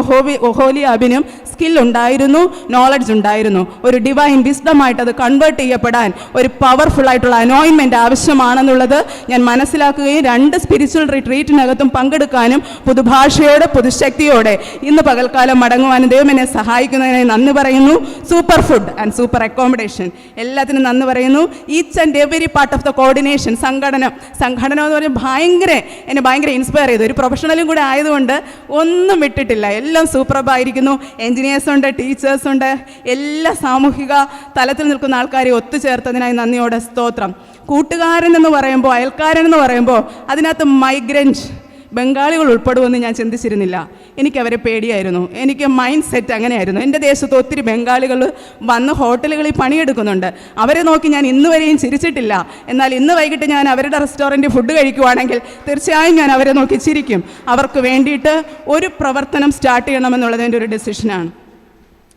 ഒഹോലിയാബിനും സ്കിൽ ഉണ്ടായിരുന്നു, നോളജ് ഉണ്ടായിരുന്നു. ഒരു ഡിവൈൻ വിസ്ഡമായിട്ട് അത് കൺവേർട്ട് ചെയ്യപ്പെടാൻ ഒരു പവർഫുൾ ആയിട്ടുള്ള അനോയിൻമെൻറ്റ് ആവശ്യമാണെന്നുള്ളത് ഞാൻ മനസ്സിലാക്കുകയും 2 സ്പിരിച്വൽ റിട്രീറ്റിനകത്തും പങ്കെടുക്കാനും പുതുഭാഷയോടെ പുതുശക്തിയോടെ ഇന്ന് പകൽക്കാലം മടങ്ങുവാനും ദൈവം എന്നെ സഹായിക്കുന്നതിനായി നന്ദി പറയുന്നു. Super food and super accommodation എല്ലാത്തിനും നന്ദി പറയുന്നു. Each and every part of the coordination സംഘടന എന്ന് പറഞ്ഞാൽ എന്നെ ഭയങ്കര ഇൻസ്പയർ ചെയ്തു. ഒരു പ്രൊഫഷണലും കൂടെ ആയതുകൊണ്ട് ഒന്നും വിട്ടിട്ടില്ല. എല്ലാം സൂപ്പർബായിരിക്കുന്നു. എൻജിനീയേഴ്സ് ഉണ്ട്, ടീച്ചേഴ്സ് ഉണ്ട്, എല്ലാ സാമൂഹിക തലത്തിൽ നിൽക്കുന്ന ആൾക്കാരെ ഒത്തുചേർത്തതിനായി നന്ദിയോടെ സ്തോത്രം. കൂട്ടുകാരൻ എന്ന് പറയുമ്പോൾ, അയൽക്കാരൻ എന്ന് പറയുമ്പോൾ അതിനകത്ത് മൈഗ്രൻറ്റ് ബംഗാളികൾ ഉൾപ്പെടുമെന്ന് ഞാൻ ചിന്തിച്ചിരുന്നില്ല. എനിക്കവരെ പേടിയായിരുന്നു. എനിക്ക് മൈൻഡ് സെറ്റ് അങ്ങനെയായിരുന്നു. എൻ്റെ ദേശത്ത് ഒത്തിരി ബംഗാളികൾ വന്ന് ഹോട്ടലുകളിൽ പണിയെടുക്കുന്നുണ്ട്. അവരെ നോക്കി ഞാൻ ഇന്ന് വരെയും ചിരിച്ചിട്ടില്ല. എന്നാൽ ഇന്ന് വൈകിട്ട് ഞാൻ അവരുടെ റെസ്റ്റോറൻറ്റിൽ ഫുഡ് കഴിക്കുവാണെങ്കിൽ തീർച്ചയായും ഞാൻ അവരെ നോക്കി ചിരിക്കും. അവർക്ക് വേണ്ടിയിട്ട് ഒരു പ്രവർത്തനം സ്റ്റാർട്ട് ചെയ്യണമെന്നുള്ളത് എൻ്റെ ഒരു ഡിസിഷനാണ്.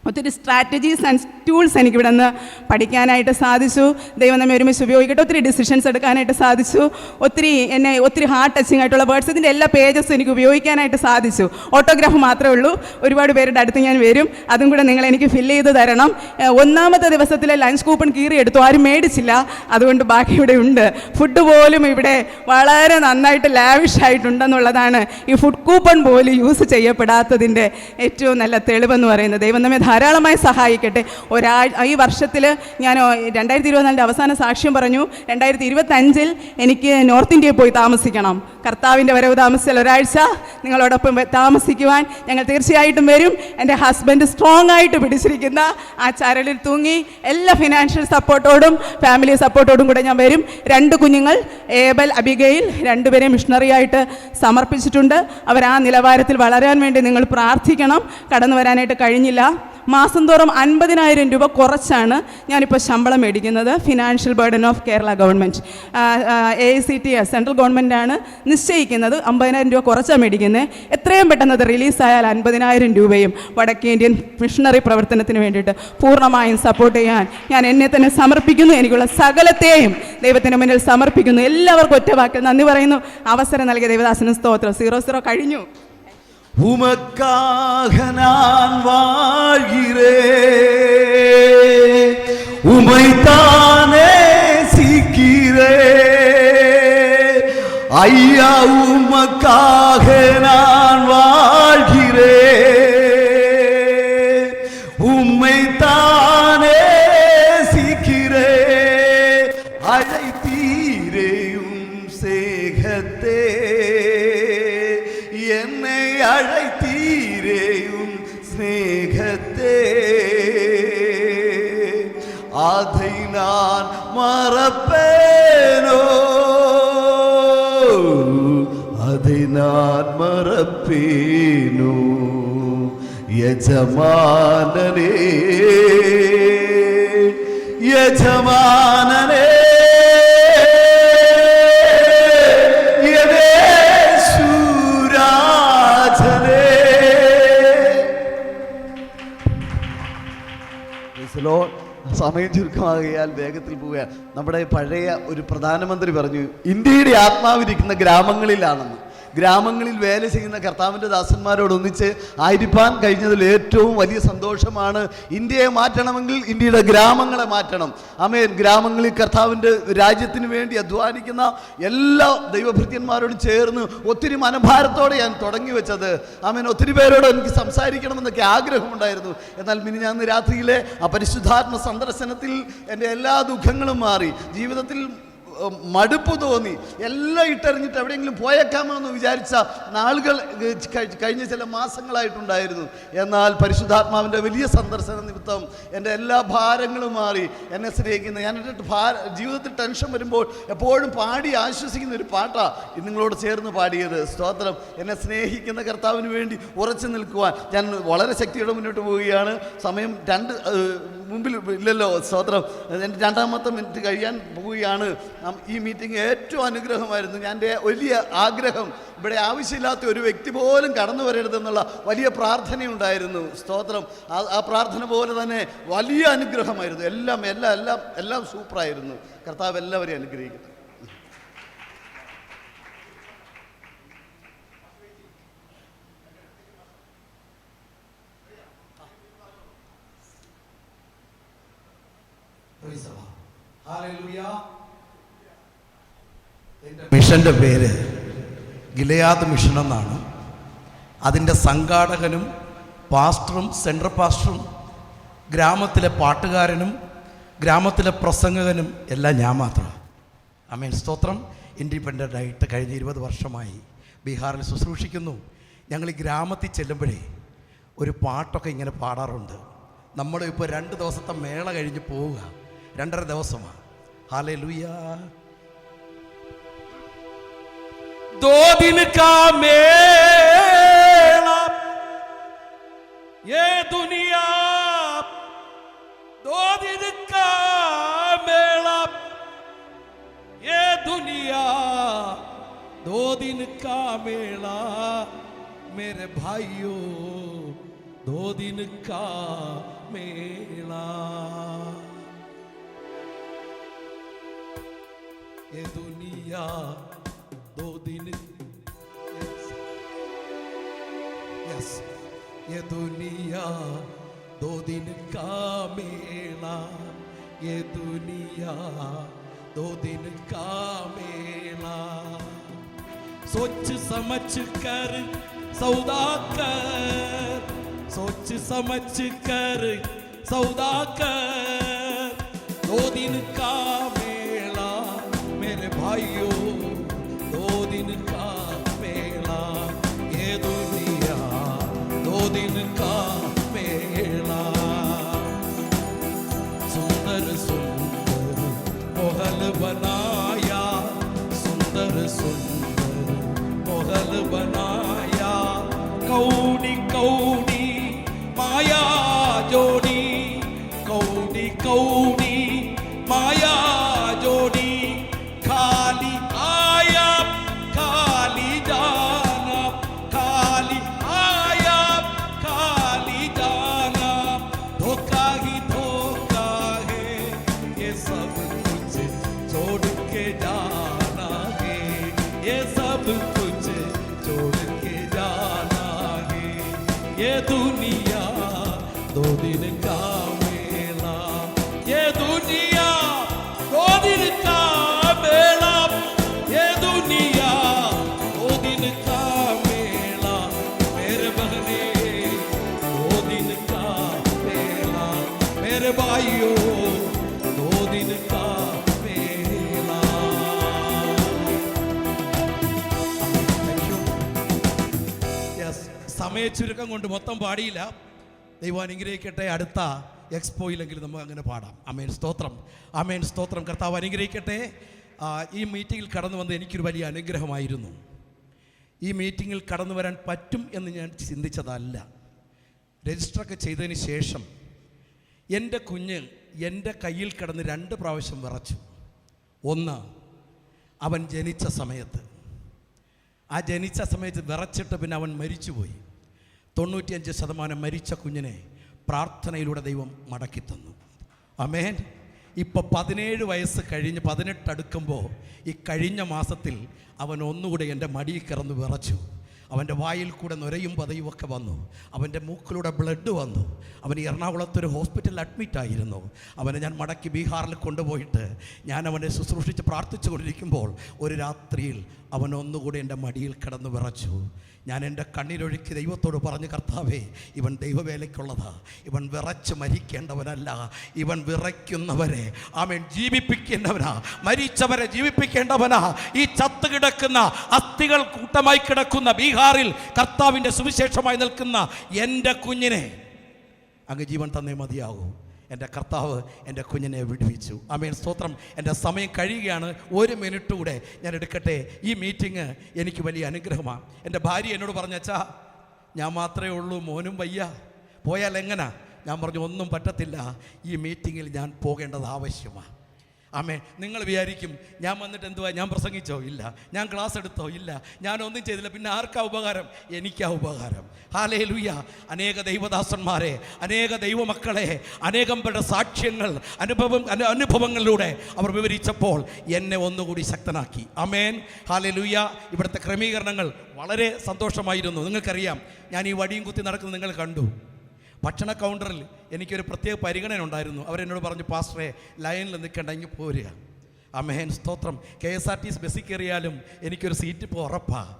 ഒത്തിരി സ്ട്രാറ്റജീസ് ആൻഡ് ടൂൾസ് എനിക്കിവിടെ നിന്ന് പഠിക്കാനായിട്ട് സാധിച്ചു. ദൈവം നമ്മെ ഒരുമിച്ച് ഉപയോഗിക്കട്ടെ. ഒത്തിരി ഡിസിഷൻസ് എടുക്കാനായിട്ട് സാധിച്ചു. ഒത്തിരി ഹാർട്ട് ടച്ചിങ് ആയിട്ടുള്ള വേർഡ്സ്, ഇതിൻ്റെ എല്ലാ പേജസും എനിക്ക് ഉപയോഗിക്കാനായിട്ട് സാധിച്ചു. ഓട്ടോഗ്രാഫ് മാത്രമേ ഉള്ളൂ. ഒരുപാട് പേരുടെ അടുത്ത് ഞാൻ വരും. അതും കൂടെ നിങ്ങൾ എനിക്ക് ഫില്ല് ചെയ്ത് തരണം. ഒന്നാമത്തെ ദിവസത്തിലെ ലഞ്ച് കൂപ്പൺ കീറിയെടുത്തു, ആരും മേടിച്ചില്ല. അതുകൊണ്ട് ബാക്കി ഇവിടെ ഉണ്ട്. ഫുഡ് പോലും ഇവിടെ വളരെ നന്നായിട്ട് ലാവിഷ് ആയിട്ടുണ്ടെന്നുള്ളതാണ് ഈ ഫുഡ് കൂപ്പൺ പോലും യൂസ് ചെയ്യപ്പെടാത്തതിൻ്റെ ഏറ്റവും നല്ല തെളിവെന്ന് പറയുന്നത്. ദൈവം നമ്മെ ധാരാളമായി സഹായിക്കട്ടെ. ഈ വർഷത്തിൽ ഞാൻ 2024 അവസാന സാക്ഷ്യം പറഞ്ഞു. 2025 എനിക്ക് നോർത്ത് ഇന്ത്യയിൽ പോയി താമസിക്കണം. കർത്താവിൻ്റെ വരവ് താമസിച്ചാൽ ഒരാഴ്ച നിങ്ങളോടൊപ്പം താമസിക്കുവാൻ ഞങ്ങൾ തീർച്ചയായിട്ടും വരും. എൻ്റെ ഹസ്ബൻഡ് സ്ട്രോങ് ആയിട്ട് പിടിച്ചിരിക്കുന്ന ആ ചരലിൽ തൂങ്ങി എല്ലാ ഫിനാൻഷ്യൽ സപ്പോർട്ടോടും ഫാമിലി സപ്പോർട്ടോടും കൂടെ ഞാൻ വരും. 2 കുഞ്ഞുങ്ങൾ ഏബൽ, അബിഗയിൽ, 2 പേരെയും മിഷണറിയായിട്ട് സമർപ്പിച്ചിട്ടുണ്ട്. അവർ ആ നിലവാരത്തിൽ വളരാൻ വേണ്ടി നിങ്ങൾ പ്രാർത്ഥിക്കണം. കടന്നു വരാനായിട്ട് കഴിഞ്ഞില്ല. മാസം തോറും 50,000 രൂപ കുറച്ചാണ് ഞാനിപ്പോൾ ശമ്പളം മേടിക്കുന്നത്. Financial burden of Kerala government, AICTS central ഗവൺമെൻറ്റാണ് നിശ്ചയിക്കുന്നത്. 50,000 രൂപ കുറച്ചാണ് മേടിക്കുന്നത്. എത്രയും പെട്ടെന്ന് അത് റിലീസായാൽ 50,000 രൂപയും വടക്കേ ഇന്ത്യൻ മിഷണറി പ്രവർത്തനത്തിന് വേണ്ടിയിട്ട് പൂർണ്ണമായും സപ്പോർട്ട് ചെയ്യാൻ ഞാൻ എന്നെ തന്നെ സമർപ്പിക്കുന്നു. എനിക്കുള്ള സകലത്തെയും ദൈവത്തിന് മുന്നിൽ സമർപ്പിക്കുന്നു. എല്ലാവർക്കും ഒറ്റ വാക്കിൽ നന്ദി പറയുന്നു. അവസരം നൽകിയ ദൈവദാസന് സ്തോത്രം. 0-0 കഴിഞ്ഞു. உமக்காக நான் வாழ்கிறே, உமைத்தானே சிக்கிறே ஐயா, உமக்காக நான் வாழ்கிறே, உம்மைத்தானே சிக்கிறே அழைத்தீரேயும் சேகத்தே, என்னை அழைத்தீரேயும் ஸ்நேகத்தே, அதை நான் மறப்பேனோ, அதை நான் மறப்பேனோ, யஜமானனே யஜமானனே സമയം ചുരുക്കമാകിയാൽ വേഗത്തിൽ പോവുക. നമ്മുടെ പഴയ ഒരു പ്രധാനമന്ത്രി പറഞ്ഞു, ഇന്ത്യയുടെ ആത്മാവിരിക്കുന്ന ഗ്രാമങ്ങളിലാണെന്ന്. ഗ്രാമങ്ങളിൽ വേല ചെയ്യുന്ന കർത്താവിൻ്റെ ദാസന്മാരോടൊന്നിച്ച് ആയിരിക്കാൻ കഴിഞ്ഞതിൽ ഏറ്റവും വലിയ സന്തോഷമാണ്. ഇന്ത്യയെ മാറ്റണമെങ്കിൽ ഇന്ത്യയുടെ ഗ്രാമങ്ങളെ മാറ്റണം. ആമേൻ. ഗ്രാമങ്ങളിൽ കർത്താവിൻ്റെ രാജ്യത്തിന് വേണ്ടി അധ്വാനിക്കുന്ന എല്ലാ ദൈവഭൃത്യന്മാരോടും ചേർന്ന് ഒത്തിരി മനഭാരത്തോടെ ഞാൻ തുടങ്ങി വെച്ചത്. ആമേൻ. ഒത്തിരി പേരോട് എനിക്ക് സംസാരിക്കണമെന്നൊക്കെ ആഗ്രഹമുണ്ടായിരുന്നു. എന്നാൽ മിനിഞ്ഞാന്ന് രാത്രിയിലെ ആ പരിശുദ്ധാത്മ സന്ദർശനത്തിൽ എൻ്റെ എല്ലാ ദുഃഖങ്ങളും മാറി. ജീവിതത്തിൽ മടുപ്പ് തോന്നി. എല്ലാം ഇട്ടെറിഞ്ഞിട്ട് എവിടെയെങ്കിലും പോയേക്കാമോ എന്ന് വിചാരിച്ച നാളുകൾ കഴിഞ്ഞ ചില മാസങ്ങളായിട്ടുണ്ടായിരുന്നു. എന്നാൽ പരിശുദ്ധാത്മാവിൻ്റെ വലിയ സന്ദർശന നിമിത്തം എൻ്റെ എല്ലാ ഭാരങ്ങളും മാറി. എന്നെ സ്നേഹിക്കുന്ന, ഞാൻ എൻ്റെ ജീവിതത്തിൽ ടെൻഷൻ വരുമ്പോൾ എപ്പോഴും പാടി ആശ്വസിക്കുന്ന ഒരു പാട്ടാണ് നിങ്ങളോട് ചേർന്ന് പാടിയത്. സ്തോത്രം. എന്നെ സ്നേഹിക്കുന്ന കർത്താവിന് വേണ്ടി ഉറച്ചു നിൽക്കുവാൻ ഞാൻ വളരെ ശക്തിയോടെ മുന്നോട്ട് പോവുകയാണ്. സമയം മുമ്പിൽ ഇല്ലല്ലോ. സ്തോത്രം. എൻ്റെ 2ാമത്തെ മിനിറ്റ് കഴിയാൻ പോവുകയാണ്. ഈ മീറ്റിംഗ് ഏറ്റവും അനുഗ്രഹമായിരുന്നു. എൻ്റെ വലിയ ആഗ്രഹം ഇവിടെ ആവശ്യമില്ലാത്ത ഒരു വ്യക്തി പോലും കടന്നു വരരുതെന്നുള്ള വലിയ പ്രാർത്ഥനയുണ്ടായിരുന്നു. സ്തോത്രം. ആ പ്രാർത്ഥന പോലെ തന്നെ വലിയ അനുഗ്രഹമായിരുന്നു. എല്ലാം സൂപ്പറായിരുന്നു. കർത്താവ് എല്ലാവരെയും അനുഗ്രഹിക്കുന്നു. മിഷൻ്റെ പേര് ഗിലയാദ് മിഷൻ എന്നാണ്. അതിൻ്റെ സംഘാടകനും പാസ്റ്ററും സെൻട്രൽ പാസ്റ്ററും ഗ്രാമത്തിലെ പാട്ടുകാരനും ഗ്രാമത്തിലെ പ്രസംഗകനും എല്ലാം ഞാൻ മാത്രമാണ്. ആമേൻ, സ്തോത്രം. ഇൻഡിപെൻഡൻ്റ് ആയിട്ട് കഴിഞ്ഞ 20 വർഷമായി ബീഹാറിൽ ശുശ്രൂഷിക്കുന്നു. ഞങ്ങൾ ഈ ഗ്രാമത്തിൽ ചെല്ലുമ്പോഴേ ഒരു പാട്ടൊക്കെ ഇങ്ങനെ പാടാറുണ്ട്. നമ്മൾ ഇപ്പോൾ 2 ദിവസത്തെ മേള കഴിഞ്ഞ് പോവുക, 2.5 ദിവസമാണ്. हालेलुया। 2 दिन का मेला ये दुनिया, 2 दिन का मेला ये दुनिया, 2 दिन का मेला मेरे भाइयों, 2 दिन का मेला। ये दुनिया 2 दिन, यस, ये दुनिया 2 दिन का मेला, ये दुनिया 2 दिन का मेला। सोच समझ कर सौदा कर, सोच समझ कर सौदा कर, 2 दिन का मेला मेरे भाइयों, 2 दिन का मेला ये दुनिया, 2 दिन का मेला। सुंदर सुंदर महल बनाया, सुंदर सुंदर महल बनाया, कौड़ी कौड़ी माया जोड़ी, कौड़ी कौड़ी माया जोड़ी, खाली आया खाली जाना, खाली आया खाली जाना, धोखा ही धोखा है, ये सब कुछ छोड़ के जाना है, ये सब कुछ छोड़ के जाना है। ये दुनिया 2 दिन का मेला, ये दुनिया 2 दिन का मेला, ये दुनिया 2 दिन का मेला मेरे बहने, 2 दिन का मेला मेरे भाइयों, 2 दिन का मेला। യെസ്, സമയച്ചുരുക്കം കൊണ്ട് മൊത്തം പാടിയില്ല. ദൈവം അനുഗ്രഹിക്കട്ടെ. അടുത്ത എക്സ്പോയിലെങ്കിലും നമുക്ക് അങ്ങനെ പാടാം. ആമേൻ, സ്തോത്രം. ആമേൻ, സ്തോത്രം. കർത്താവ് അനുഗ്രഹിക്കട്ടെ. ഈ മീറ്റിങ്ങിൽ കടന്നു വന്നത് എനിക്കൊരു വലിയ അനുഗ്രഹമായിരുന്നു. ഈ മീറ്റിങ്ങിൽ കടന്നു വരാൻ പറ്റും എന്ന് ഞാൻ ചിന്തിച്ചതല്ല. രജിസ്റ്ററൊക്കെ ചെയ്തതിന് ശേഷം എൻ്റെ കുഞ്ഞ് എൻ്റെ കയ്യിൽ കിടന്ന് 2 പ്രാവശ്യം വിറച്ചു. ഒന്ന്, അവൻ ജനിച്ച സമയത്ത്, ആ ജനിച്ച സമയത്ത് വിറച്ചിട്ട് പിന്നെ അവൻ മരിച്ചുപോയി. 95% മരിച്ച കുഞ്ഞിനെ പ്രാർത്ഥനയിലൂടെ ദൈവം മടക്കി തന്നു. ആമേൻ. ഇപ്പോൾ 17 വയസ്സ് കഴിഞ്ഞ് 18 അടുക്കുമ്പോൾ ഈ കഴിഞ്ഞ മാസത്തിൽ അവൻ ഒന്നുകൂടെ എൻ്റെ മടിയിൽ കിടന്ന് വിറച്ചു. അവൻ്റെ വായിൽ കൂടെ നൊരയും പതയും ഒക്കെ വന്നു, അവൻ്റെ മൂക്കിലൂടെ ബ്ലഡ് വന്നു. അവൻ എറണാകുളത്തൊരു ഹോസ്പിറ്റലിൽ അഡ്മിറ്റായിരുന്നു. അവനെ ഞാൻ മടക്കി ബീഹാറിൽ കൊണ്ടുപോയിട്ട് ഞാൻ അവനെ ശുശ്രൂഷിച്ച് പ്രാർത്ഥിച്ചു കൊണ്ടിരിക്കുമ്പോൾ ഒരു രാത്രിയിൽ അവൻ ഒന്നുകൂടി എൻ്റെ മടിയിൽ കിടന്ന് വിറച്ചു. ഞാൻ എൻ്റെ കണ്ണീരൊഴുക്കി ദൈവത്തോട് പറഞ്ഞു, കർത്താവേ, ഇവൻ ദൈവവേലയ്ക്കുള്ളതാ, ഇവൻ വിറച്ച് മരിക്കേണ്ടവനല്ല, ഇവൻ വിറയ്ക്കുന്നവരെ അവൻ ജീവിപ്പിക്കേണ്ടവനാ, മരിച്ചവരെ ജീവിപ്പിക്കേണ്ടവനാ. ഈ ചത്തു കിടക്കുന്ന അസ്ഥികൾ കൂട്ടമായി കിടക്കുന്ന ബീഹാറിൽ കർത്താവിൻ്റെ സുവിശേഷമായി നിൽക്കുന്ന എൻ്റെ കുഞ്ഞിനെ അങ്ങ് ജീവൻ തന്നേ മതിയാകൂ. എൻ്റെ കർത്താവ് എൻ്റെ കുഞ്ഞിനെ വിടുവിച്ചു. ആമേൻ, സ്തോത്രം. എൻ്റെ സമയം കഴിയുകയാണ്. 1 മിനിറ്റ് കൂടെ ഞാൻ എടുക്കട്ടെ. ഈ മീറ്റിംഗ് എനിക്ക് വലിയ അനുഗ്രഹമാണ്. എൻ്റെ ഭാര്യ എന്നോട് പറഞ്ഞച്ചാ, ഞാൻ മാത്രമേ ഉള്ളൂ, മോനും വയ്യ, പോയാൽ എങ്ങനാ? ഞാൻ പറഞ്ഞു, ഒന്നും പറ്റത്തില്ല, ഈ മീറ്റിങ്ങിൽ ഞാൻ പോകേണ്ടത് ആവശ്യമാണ്. ആമേ. നിങ്ങൾ വിചാരിക്കും ഞാൻ വന്നിട്ട് എന്തുവാ, ഞാൻ പ്രസംഗിച്ചോ? ഇല്ല. ഞാൻ ക്ലാസ് എടുത്തോ? ഇല്ല. ഞാനൊന്നും ചെയ്തില്ല. പിന്നെ ആർക്കാ ഉപകാരം? എനിക്കാ ഉപകാരം. ഹല്ലേലൂയ. അനേക ദൈവദാസന്മാരെ, അനേക ദൈവമക്കളെ, അനേകം പേരുടെ സാക്ഷ്യങ്ങൾ, അനുഭവങ്ങളിലൂടെ അവർ വിവരിച്ചപ്പോൾ എന്നെ ഒന്നുകൂടി ശക്തനാക്കി. ആമേൻ. ഹല്ലേലൂയ. ഇവിടുത്തെ ക്രമീകരണങ്ങൾ വളരെ സന്തോഷമായിരുന്നു. നിങ്ങൾക്കറിയാം, ഞാൻ ഈ വടിയും കുത്തി നടക്കുന്നത് നിങ്ങൾ കണ്ടു. ഭക്ഷണ കൗണ്ടറിൽ എനിക്കൊരു പ്രത്യേക പരിഗണന ഉണ്ടായിരുന്നു. അവരെന്നോട് പറഞ്ഞു, പാസ്റ്ററെ ലൈനിൽ നിൽക്കേണ്ട, ഇങ്ങ് പോരുക. ആമേൻ. സ്തോത്രം. KSRTC ബസ്സിൽ കയറിയാലും എനിക്കൊരു സീറ്റ് ഇപ്പോൾ ഉറപ്പാണ്.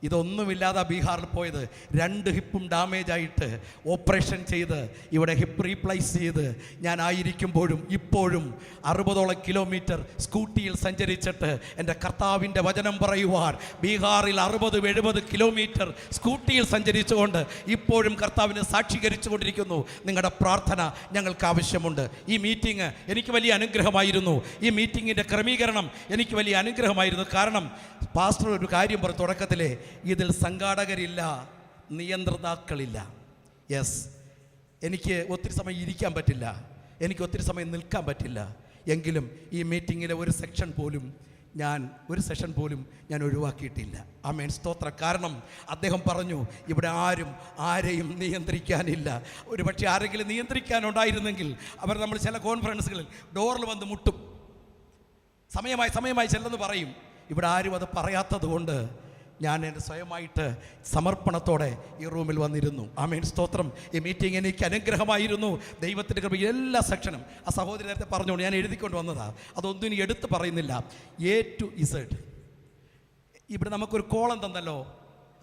ഇതൊന്നുമില്ലാതെ ബീഹാറിൽ പോയത്. 2 ഹിപ്പും ഡാമേജ് ആയിട്ട് ഓപ്പറേഷൻ ചെയ്ത് ഇവിടെ ഹിപ്പ് റീപ്ലേസ് ചെയ്ത് ഞാൻ ആയിരിക്കുമ്പോഴും ഇപ്പോഴും 60ഓളം കിലോമീറ്റർ സ്കൂട്ടിയിൽ സഞ്ചരിച്ചിട്ട് എൻ്റെ കർത്താവിൻ്റെ വചനം പറയുവാൻ ബീഹാറിൽ 60-70 കിലോമീറ്റർ സ്കൂട്ടിയിൽ സഞ്ചരിച്ചുകൊണ്ട് ഇപ്പോഴും കർത്താവിനെ സാക്ഷീകരിച്ചു കൊണ്ടിരിക്കുന്നു. നിങ്ങളുടെ പ്രാർത്ഥന ഞങ്ങൾക്ക് ആവശ്യമുണ്ട്. ഈ മീറ്റിംഗ് എനിക്ക് വലിയ അനുഗ്രഹമായിരുന്നു. ഈ മീറ്റിങ്ങിൻ്റെ ക്രമീകരണം എനിക്ക് വലിയ അനുഗ്രഹമായിരുന്നു. കാരണം പാസ്റ്റർ ഒരു കാര്യം പറഞ്ഞു തുടക്കത്തിലെ, ഇതിൽ സംഘാടകരില്ല, നിയന്ത്രതാക്കളില്ല. യെസ്, എനിക്ക് ഒത്തിരി സമയം ഇരിക്കാൻ പറ്റില്ല, എനിക്ക് ഒത്തിരി സമയം നിൽക്കാൻ പറ്റില്ല. എങ്കിലും ഈ മീറ്റിങ്ങിലെ ഒരു സെഷൻ പോലും ഞാൻ ഒഴിവാക്കിയിട്ടില്ല. ആമേൻ. സ്തോത്രം. കാരണം അദ്ദേഹം പറഞ്ഞു, ഇവിടെ ആരെയും നിയന്ത്രിക്കാനില്ല. ഒരു പക്ഷേ ആരെങ്കിലും നിയന്ത്രിക്കാനുണ്ടായിരുന്നെങ്കിൽ നമ്മൾ ചില കോൺഫറൻസുകളിൽ ഡോറിൽ വന്ന് മുട്ടും, സമയമായി ചെല്ലെന്ന് പറയും. ഇവിടെ ആരും അത് പറയാത്തത് കൊണ്ട് ഞാൻ എൻ്റെ സ്വയമായിട്ട് സമർപ്പണത്തോടെ ഈ റൂമിൽ വന്നിരുന്നു. ആമേൻ. സ്തോത്രം. ഈ മീറ്റിംഗ് എനിക്ക് അനുഗ്രഹമായിരുന്നു. ദൈവത്തിൻ്റെ കൃപ എല്ലാ സെക്ഷനും ആ സഹോദരി നേരത്തെ പറഞ്ഞുകൊണ്ട് ഞാൻ എഴുതിക്കൊണ്ട് വന്നതാണ്. അതൊന്നും ഇനി എടുത്ത് പറയുന്നില്ല. A to Z. ഇവിടെ നമുക്കൊരു കോളം തന്നല്ലോ,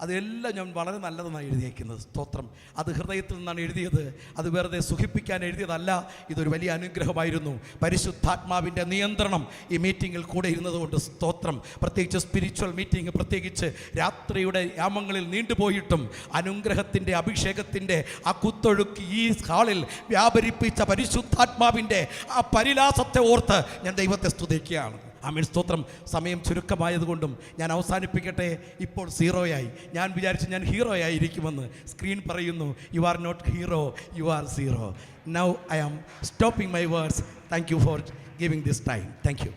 അതെല്ലാം ഞാൻ വളരെ നല്ലതെന്നാണ് എഴുതിയേക്കുന്നത്. സ്തോത്രം. അത് ഹൃദയത്തിൽ നിന്നാണ് എഴുതിയത്. അത് വെറുതെ സുഖിപ്പിക്കാൻ എഴുതിയതല്ല. ഇതൊരു വലിയ അനുഗ്രഹമായിരുന്നു. പരിശുദ്ധാത്മാവിൻ്റെ നിയന്ത്രണം ഈ മീറ്റിങ്ങിൽ കൂടെ ഇരുന്നതുകൊണ്ട് സ്തോത്രം. പ്രത്യേകിച്ച് സ്പിരിച്വൽ മീറ്റിംഗ്, പ്രത്യേകിച്ച് രാത്രിയുടെ യാമങ്ങളിൽ നീണ്ടുപോയിട്ടും അനുഗ്രഹത്തിൻ്റെ അഭിഷേകത്തിൻ്റെ ആ കുത്തൊഴുക്ക് ഈ ഹാളിൽ വ്യാപരിപ്പിച്ച പരിശുദ്ധാത്മാവിൻ്റെ ആ പരിലാസത്തെ ഓർത്ത് ഞാൻ ദൈവത്തെ സ്തുതിക്കുകയാണ്. ആമേൻ. സ്തോത്രം. സമയം ചുരുക്കമായതുകൊണ്ടും ഞാൻ അവസാനിപ്പിക്കട്ടെ. ഇപ്പോൾ 0 ഞാൻ വിചാരിച്ചു ഞാൻ ഹീറോ ആയിരിക്കുമെന്ന്. സ്ക്രീൻ പറയുന്നു, you are not hero, you are 0. Now I am stopping my words. Thank you for giving this time. Thank you.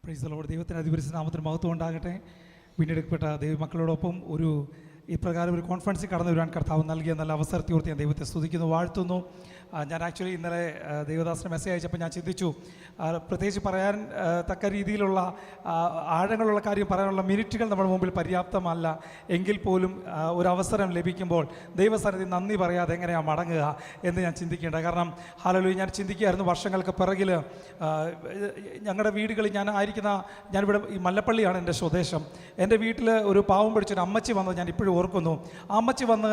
Praise the Lord. ദൈവത്തിൻ്റെ അതിപരിശുദ്ധ നാമത്തിന് മഹത്വം ഉണ്ടാകട്ടെ. വീണ്ടെടുക്കപ്പെട്ട ദൈവമക്കളോടൊപ്പം ഇപ്രകാരം ഒരു കോൺഫറൻസിൽ കടന്നു വരാൻ കർത്താവ് നൽകിയ നല്ല അവസരത്തെ ഓർത്ത് ഞാൻ ദൈവത്തെ സ്തുതിക്കുന്നു, വാഴ്ത്തുന്നു. ഞാൻ ആക്ച്വലി ഇന്നലെ ദേവദാസിന് മെസ്സേജ് അയച്ചപ്പോൾ ഞാൻ ചിന്തിച്ചു, പ്രത്യേകിച്ച് പറയാൻ തക്ക രീതിയിലുള്ള ആഴങ്ങളുള്ള കാര്യം പറയാനുള്ള മിനിറ്റുകൾ നമ്മുടെ മുമ്പിൽ പര്യാപ്തമല്ല. എങ്കിൽ പോലും ഒരു അവസരം ലഭിക്കുമ്പോൾ ദൈവസന്നിധി നന്ദി പറയാതെ എങ്ങനെയാണ് മടങ്ങുക എന്ന് ഞാൻ ചിന്തിക്കേണ്ട. കാരണം ഹല്ലേലൂയ, ഞാൻ ചിന്തിക്കുകയായിരുന്നു വർഷങ്ങൾക്ക് പിറകിൽ ഞങ്ങളുടെ വീടുകളിൽ ഞാനിവിടെ ഈ മല്ലപ്പള്ളിയാണ് എൻ്റെ സ്വദേശം. എൻ്റെ വീട്ടിൽ ഒരു പാവം പിടിച്ചൊരു അമ്മച്ചി വന്നത് ഞാൻ ഇപ്പോഴും ഓർക്കുന്നു. ആ അമ്മച്ചി വന്ന്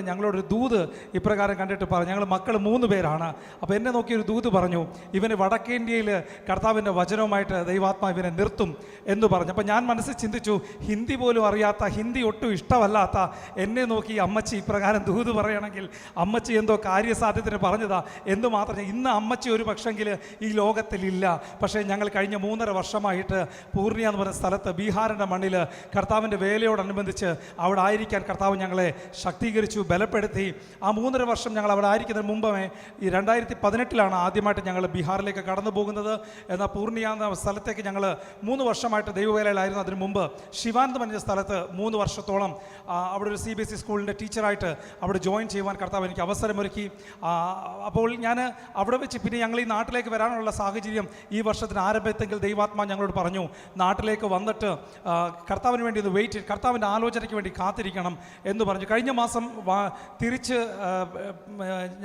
ഞങ്ങളോടൊരു ദൂത് ഇപ്രകാരം കണ്ടിട്ട് പറഞ്ഞു. ഞങ്ങൾ മക്കൾ 3 പേരാണ്. അപ്പോൾ എന്നെ നോക്കി ഒരു ദൂത് പറഞ്ഞു, ഇവന് വടക്കേന്ത്യയിൽ കർത്താവിൻ്റെ വചനവുമായിട്ട് ദൈവാത്മാ ഇവനെ നിർത്തും എന്ന് പറഞ്ഞു. അപ്പോൾ ഞാൻ മനസ്സിൽ ചിന്തിച്ചു, ഹിന്ദി പോലും അറിയാത്ത, ഹിന്ദി ഒട്ടും ഇഷ്ടമല്ലാത്ത എന്നെ നോക്കി അമ്മച്ചി ഇപ്രകാരം ദൂത് പറയണമെങ്കിൽ അമ്മച്ചി എന്തോ കാര്യസാധ്യത്തിന് പറഞ്ഞതാ എന്ന് മാത്രം. ഇന്ന് അമ്മച്ചി ഒരു പക്ഷെങ്കിൽ ഈ ലോകത്തിലില്ല. പക്ഷേ ഞങ്ങൾ കഴിഞ്ഞ 3.5 വർഷമായിട്ട് പൂർണിയ എന്ന് പറയുന്ന സ്ഥലത്ത് ബീഹാറിൻ്റെ മണ്ണിൽ കർത്താവിൻ്റെ വേലയോടനുബന്ധിച്ച് അവിടെ ആയിരിക്കാൻ കർത്താവ് ഞങ്ങളെ ശക്തീകരിച്ചു, ബലപ്പെടുത്തി. ആ 3.5 വർഷം ഞങ്ങൾ അവിടെ ആയിരിക്കുന്നതിന് മുമ്പേ ഈ 2018 ആദ്യമായിട്ട് ഞങ്ങൾ ബീഹാറിലേക്ക് കടന്നു പോകുന്നത്. എന്നാൽ പൂർണിയ എന്ന സ്ഥലത്തേക്ക് ഞങ്ങൾ 3 വർഷമായിട്ട് ദൈവവേലയിലായിരുന്നു. അതിനു മുമ്പ് ശിവാൻ എന്ന് പറഞ്ഞ സ്ഥലത്ത് 3 വർഷത്തോളം അവിടെ ഒരു CBSE സ്കൂളിൻ്റെ ടീച്ചറായിട്ട് അവിടെ ജോയിൻ ചെയ്യുവാൻ കർത്താവ് എനിക്ക് അവസരമൊരുക്കി. അപ്പോൾ ഞാൻ അവിടെ വെച്ച് പിന്നെ ഞങ്ങൾ ഈ നാട്ടിലേക്ക് വരാനുള്ള സാഹചര്യം ഈ വർഷത്തിന് ആരംഭത്തെങ്കിൽ ദൈവാത്മാ ഞങ്ങളോട് പറഞ്ഞു, നാട്ടിലേക്ക് വന്നിട്ട് കർത്താവിന് വേണ്ടി ഒന്ന് വെയിറ്റ്, കർത്താവിൻ്റെ ആലോചനയ്ക്ക് വേണ്ടി കാത്തിരിക്കണം എന്ന് പറഞ്ഞു. കഴിഞ്ഞ മാസം തിരിച്ച്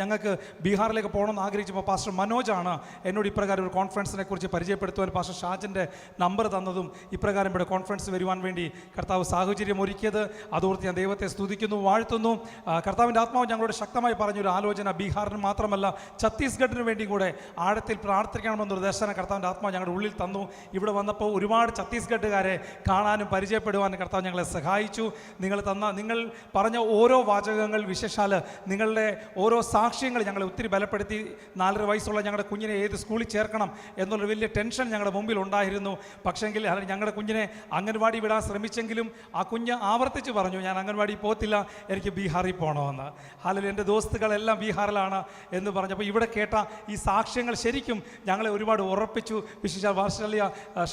ഞങ്ങൾക്ക് ബീഹാറിലേക്ക് പോകണമെന്ന് ആഗ്രഹിച്ചപ്പോൾ പാസ്റ്റർ മനോജാണ് എന്നോട് ഇപ്രകാരം ഒരു കോൺഫറൻസിനെ കുറിച്ച് പരിചയപ്പെടുത്തുവാൻ പാസ്റ്റർ ഷാജിൻ്റെ നമ്പർ തന്നതും ഇപ്രകാരം ഇവിടെ കോൺഫറൻസ് വരുവാൻ വേണ്ടി കർത്താവ് സാഹചര്യം ഒരുക്കിയത്. അതോർത്ത് ഞാൻ ദൈവത്തെ സ്തുതിക്കുന്നു, വാഴ്ത്തുന്നു. കർത്താവിൻ്റെ ആത്മാവ് ഞങ്ങളോട് ശക്തമായി പറഞ്ഞൊരു ആലോചന ബീഹാറിന് മാത്രമല്ല ഛത്തീസ്ഗഡിന് വേണ്ടി കൂടെ ആഴത്തിൽ പ്രാർത്ഥിക്കണമെന്നൊരു ദർശനം കർത്താവിൻ്റെ ആത്മാവ് ഞങ്ങളുടെ ഉള്ളിൽ തന്നു. ഇവിടെ വന്നപ്പോൾ ഒരുപാട് ഛത്തീസ്ഗഡുകാരെ കാണാനും പരിചയപ്പെടുവാനും കർത്താവ് ഞങ്ങളെ സഹായിച്ചു. നിങ്ങൾ തന്ന വന്ന നിങ്ങൾ പറഞ്ഞ ഓരോ വാചകങ്ങൾ, വിശേഷാൽ നിങ്ങളുടെ ഓരോ സാക്ഷ്യങ്ങൾ ഞങ്ങളെ ഒത്തിരി ബലപ്പെടുത്തി. 4.5 വയസ്സുള്ള ഞങ്ങളുടെ കുഞ്ഞിനെ ഏത് സ്കൂളിൽ ചേർക്കണം എന്നുള്ളൊരു വലിയ ടെൻഷൻ ഞങ്ങളുടെ മുമ്പിൽ ഉണ്ടായിരുന്നു. പക്ഷേങ്കിൽ ഞങ്ങളുടെ കുഞ്ഞിനെ അംഗൻവാടി വിടാൻ ശ്രമിച്ചെങ്കിലും ആ കുഞ്ഞ് ആവർത്തിച്ച് പറഞ്ഞു, ഞാൻ അംഗൻവാടി പോകത്തില്ല, എനിക്ക് ബീഹാറിൽ പോകണമെന്ന്. ഹാലലൂയ, എൻ്റെ ദോസ്തുക്കളെല്ലാം ബീഹാറിലാണ് എന്ന് പറഞ്ഞപ്പോൾ ഇവിടെ കേട്ട ഈ സാക്ഷ്യങ്ങൾ ശരിക്കും ഞങ്ങളെ ഒരുപാട് ഉറപ്പിച്ചു. വിശേഷ വാർഷല്യ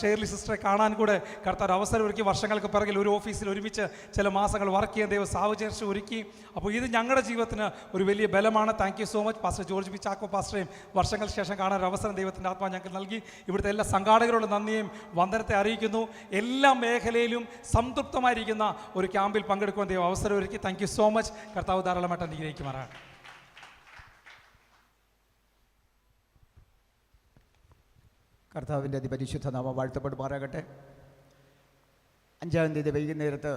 ഷേർലി സിസ്റ്ററെ കാണാൻ കൂടെ കർത്താവ് അവസരം ഒരുക്കി. വർഷങ്ങൾക്ക് പിറകിൽ ഒരു ഓഫീസിൽ ഒരുമിച്ച് ചില മാസങ്ങൾ വർക്ക് ചെയ്യാൻ ദൈവം സാഹചര്യം ഒരുക്കി. അപ്പോൾ ഇത് ഞങ്ങളുടെ ജീവിതത്തിന് ഒരു വലിയ ബലമാണ്. Thank you so much pastor George P Chacko പാസ്റ്ററേയും വർഷങ്ങൾക്ക് ശേഷം കാണാൻ ഒരു അവസരം ദൈവത്തിൻ്റെ ആത്മാവ് ഞങ്ങൾക്ക് നൽകി. ഇവിടുത്തെ എല്ലാ സംഘാടകരോടും നന്ദിയും വന്ദനത്തെ അറിയിക്കുന്നു. എല്ലാ മേഖലയിലും സംതൃപ്തമായിരിക്കുന്ന ഒരു ക്യാമ്പിൽ പങ്കെടുക്കുവാൻ ദൈവം അവസരം ഒരുക്കി. Thank you so much. കർത്താവ് ധാരാളമായിട്ട് അനുഗ്രഹിക്കുമാറാണ്. കർത്താവിൻ്റെ അതിപരിശുദ്ധ നാമം വാഴ്ത്തപ്പെടുമാറാകട്ടെ. 5-ാം തീയതി വൈകുന്നേരത്ത്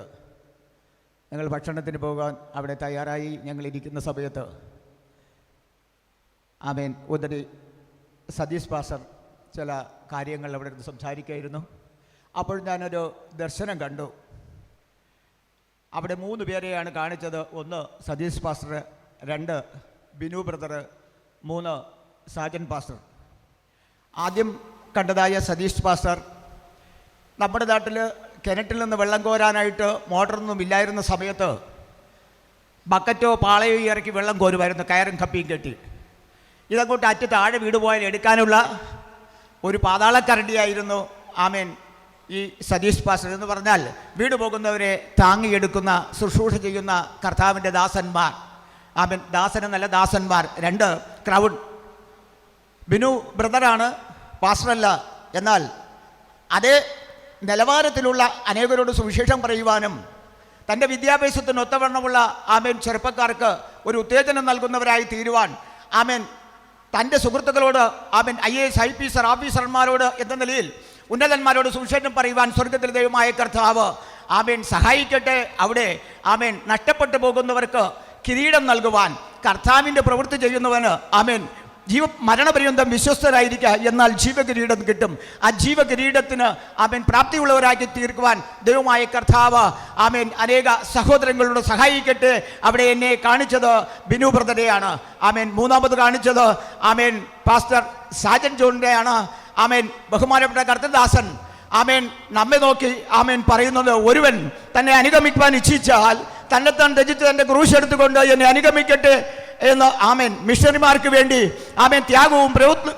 ഞങ്ങൾ ഭക്ഷണത്തിന് പോകാൻ അവിടെ തയ്യാറായി ഞങ്ങളിരിക്കുന്ന സമയത്ത് ആമേൻ ഉടനെ സതീഷ് പാസ്റ്റർ ചില കാര്യങ്ങൾ അവിടെ നിന്ന് സംസാരിക്കുകയായിരുന്നു. അപ്പോൾ ഞാനൊരു ദർശനം കണ്ടു. അവിടെ 3 പേരെയാണ് കാണിച്ചത്. 1 Satish pastor, 2 Binu brother, 3 Sajan pastor. ആദ്യം കണ്ടതായ സതീഷ് പാസ്റ്റർ നമ്മുടെ നാട്ടിൽ കിണറ്റിൽ നിന്ന് വെള്ളം കോരാനായിട്ട് മോട്ടറൊന്നും ഇല്ലായിരുന്ന സമയത്ത് ബക്കറ്റോ പാളയോ ഇറക്കി വെള്ളം കോരുമായിരുന്നു, കയറും കപ്പിയും കെട്ടി. ഇതങ്ങോട്ട് അറ്റ് താഴെ വീട് പോയാൽ എടുക്കാനുള്ള ഒരു പാതാളക്കരണ്ടിയായിരുന്നു ആമേൻ ഈ സതീഷ് പാസ്റ്റർ. എന്ന് പറഞ്ഞാൽ വീട് പോകുന്നവരെ താങ്ങിയെടുക്കുന്ന ശുശ്രൂഷ ചെയ്യുന്ന കർത്താവിൻ്റെ ദാസന്മാർ. ആമേൻ, ദാസനെന്നല്ല ദാസന്മാർ. 2 ക്രൗഡ്. ബിനു ബ്രദറാണ്, പാസ്റ്ററല്ല. എന്നാൽ അതേ നിലവാരത്തിലുള്ള അനേകരോട് സുവിശേഷം പറയുവാനും തൻ്റെ വിദ്യാഭ്യാസത്തിന് ഒത്തവണ്ണമുള്ള ആമേൻ ചെറുപ്പക്കാർക്ക് ഒരു ഉത്തേജനം നൽകുന്നവരായി തീരുവാൻ ആമേൻ തൻ്റെ സുഹൃത്തുക്കളോട് ആമേൻ IAS IPS ഓഫീസർമാരോട് എന്ന നിലയിൽ ഉന്നതന്മാരോട് സുവിശേഷം പറയുവാൻ സ്വർഗത്തിലെ ദൈവമായ കർത്താവ് ആമേൻ സഹായിക്കട്ടെ. അവിടെ ആമേൻ നഷ്ടപ്പെട്ടു പോകുന്നവർക്ക് കിരീടം നൽകുവാൻ കർത്താവിൻ്റെ പ്രവൃത്തി ചെയ്യുന്നവന് ആമേൻ മരണപര്യന്തം വിശ്വസ്തരായിരിക്കുക, എന്നാൽ ജീവകിരീടം കിട്ടും. ആ ജീവകിരീടത്തിന് ആമേൻ പ്രാപ്തിയുള്ളവരാക്കി തീർക്കുവാൻ ദൈവമായ കർത്താവ് ആമേൻ അനേക സഹോദരങ്ങളോട് സഹായിക്കട്ടെ. അവിടെ എന്നെ കാണിച്ചത് ബിനു ബ്രദറെയാണ്. ആമേൻ. 3ാമത് കാണിച്ചത് ആമേൻ പാസ്റ്റർ സാജൻ ജോണിൻ്റെയാണ്. ആമേൻ. ബഹുമാനപ്പെട്ട കർത്തദാസൻ ആമേൻ നമ്മെ നോക്കി ആമേൻ പറയുന്നത്, ഒരുവൻ തന്നെ അനുഗമിക്കുവാൻ ഇച്ഛിച്ചാൽ തന്നെത്താൻ രചിച്ച് തൻ്റെ ക്രൂശ് എടുത്തുകൊണ്ട് എന്നെ അനുഗമിക്കട്ടെ എന്ന് ആമേൻ മിഷണറിമാർക്ക് വേണ്ടി ആമേൻ ത്യാഗവും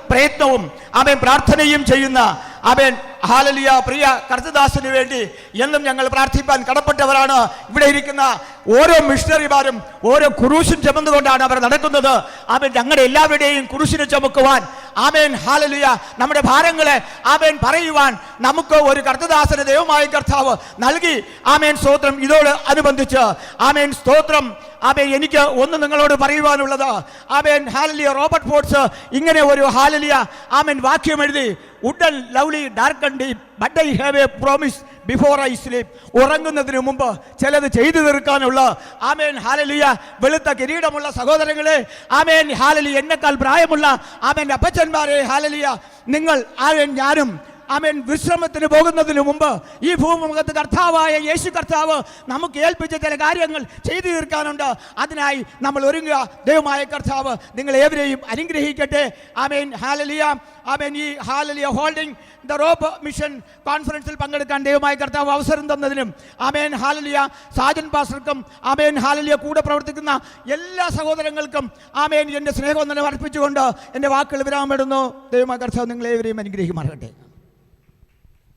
പ്രയത്നവും ആമേൻ പ്രാർത്ഥനയും ചെയ്യുന്ന ആമേൻ ഹാലലിയ പ്രിയ കർത്തദാസിന് വേണ്ടി എന്നും ഞങ്ങൾ പ്രാർത്ഥിപ്പാൻ കടപ്പെട്ടവരാണ്. ഇവിടെ ഇരിക്കുന്ന ഓരോ മിഷണറിമാരും ഓരോ കുരിശും ചുമന്നുകൊണ്ടാണ് അവർ നടക്കുന്നത്. ആമേൻ ഞങ്ങളുടെ എല്ലാവരുടെയും കുരിശിനെ ചുമക്കുവാൻ ആമേൻ ഹാലലിയ നമ്മുടെ ഭാരങ്ങളെ ആമേൻ പറയുവാൻ നമുക്ക് ഒരു കർത്തദാസന് ദൈവമായ കർത്താവ് നൽകി. ആമേൻ സ്തോത്രം. ഇതോട് അനുബന്ധിച്ച് ആമേൻ സ്തോത്രം. ആമേൻ എനിക്ക് ഒന്ന് നിങ്ങളോട് പറയുവാനുള്ളത്, ആമേൻ ഹാലലിയ റോബർട്ട് ഫോർട്സ് ഇങ്ങനെ ഒരു ഹാലലിയ ആമേൻ വാക്യം എഴുതി, would and lovely dark and deep but I have A promise before I sleep. ഉറങ്ങുന്നതിന് മുമ്പ് ചിലത് ചെയ്തു തീർക്കാനുള്ള ആമേൻ ഹാലലിയ വെളുത്ത കിരീടമുള്ള സഹോദരങ്ങളെ, ആമേൻ ഹാലലിയ എന്നെക്കാൾ പ്രായമുള്ള ആമേൻ അപ്പച്ചന്മാരെ ഹാലലിയ നിങ്ങൾ ആമേൻ ഞാനും ആമേൻ വിശ്രമത്തിന് പോകുന്നതിന് മുമ്പ് ഈ ഭൂമുഖത്ത് കർത്താവായ യേശു കർത്താവ് നമുക്ക് ഏൽപ്പിച്ച ചില കാര്യങ്ങൾ ചെയ്തു തീർക്കാനുണ്ട്. അതിനായി നമ്മൾ ഒരുങ്ങുക. ദൈവമായ കർത്താവ് നിങ്ങൾ ഏവരെയും അനുഗ്രഹിക്കട്ടെ. ആമേൻ ഹാലലിയ. ആമേൻ ഈ ഹാലലിയ ഹോൾഡിംഗ് ദ റോപ്പ് മിഷൻ കോൺഫറൻസിൽ പങ്കെടുക്കാൻ ദൈവമായ കർത്താവ് അവസരം തന്നതിനും ആമേൻ ഹാലലിയ സാജൻ പാസ്റ്റർക്കും ആമേൻ ഹാലലിയ കൂടെ പ്രവർത്തിക്കുന്ന എല്ലാ സഹോദരങ്ങൾക്കും ആമേൻ എൻ്റെ സ്നേഹവന്ദനം അർപ്പിച്ചുകൊണ്ട് എൻ്റെ വാക്കുകൾ വിരാമമിടുന്നു. ദൈവമായ കർത്താവ് നിങ്ങളേവരെയും അനുഗ്രഹിക്കുമാറാകട്ടെ.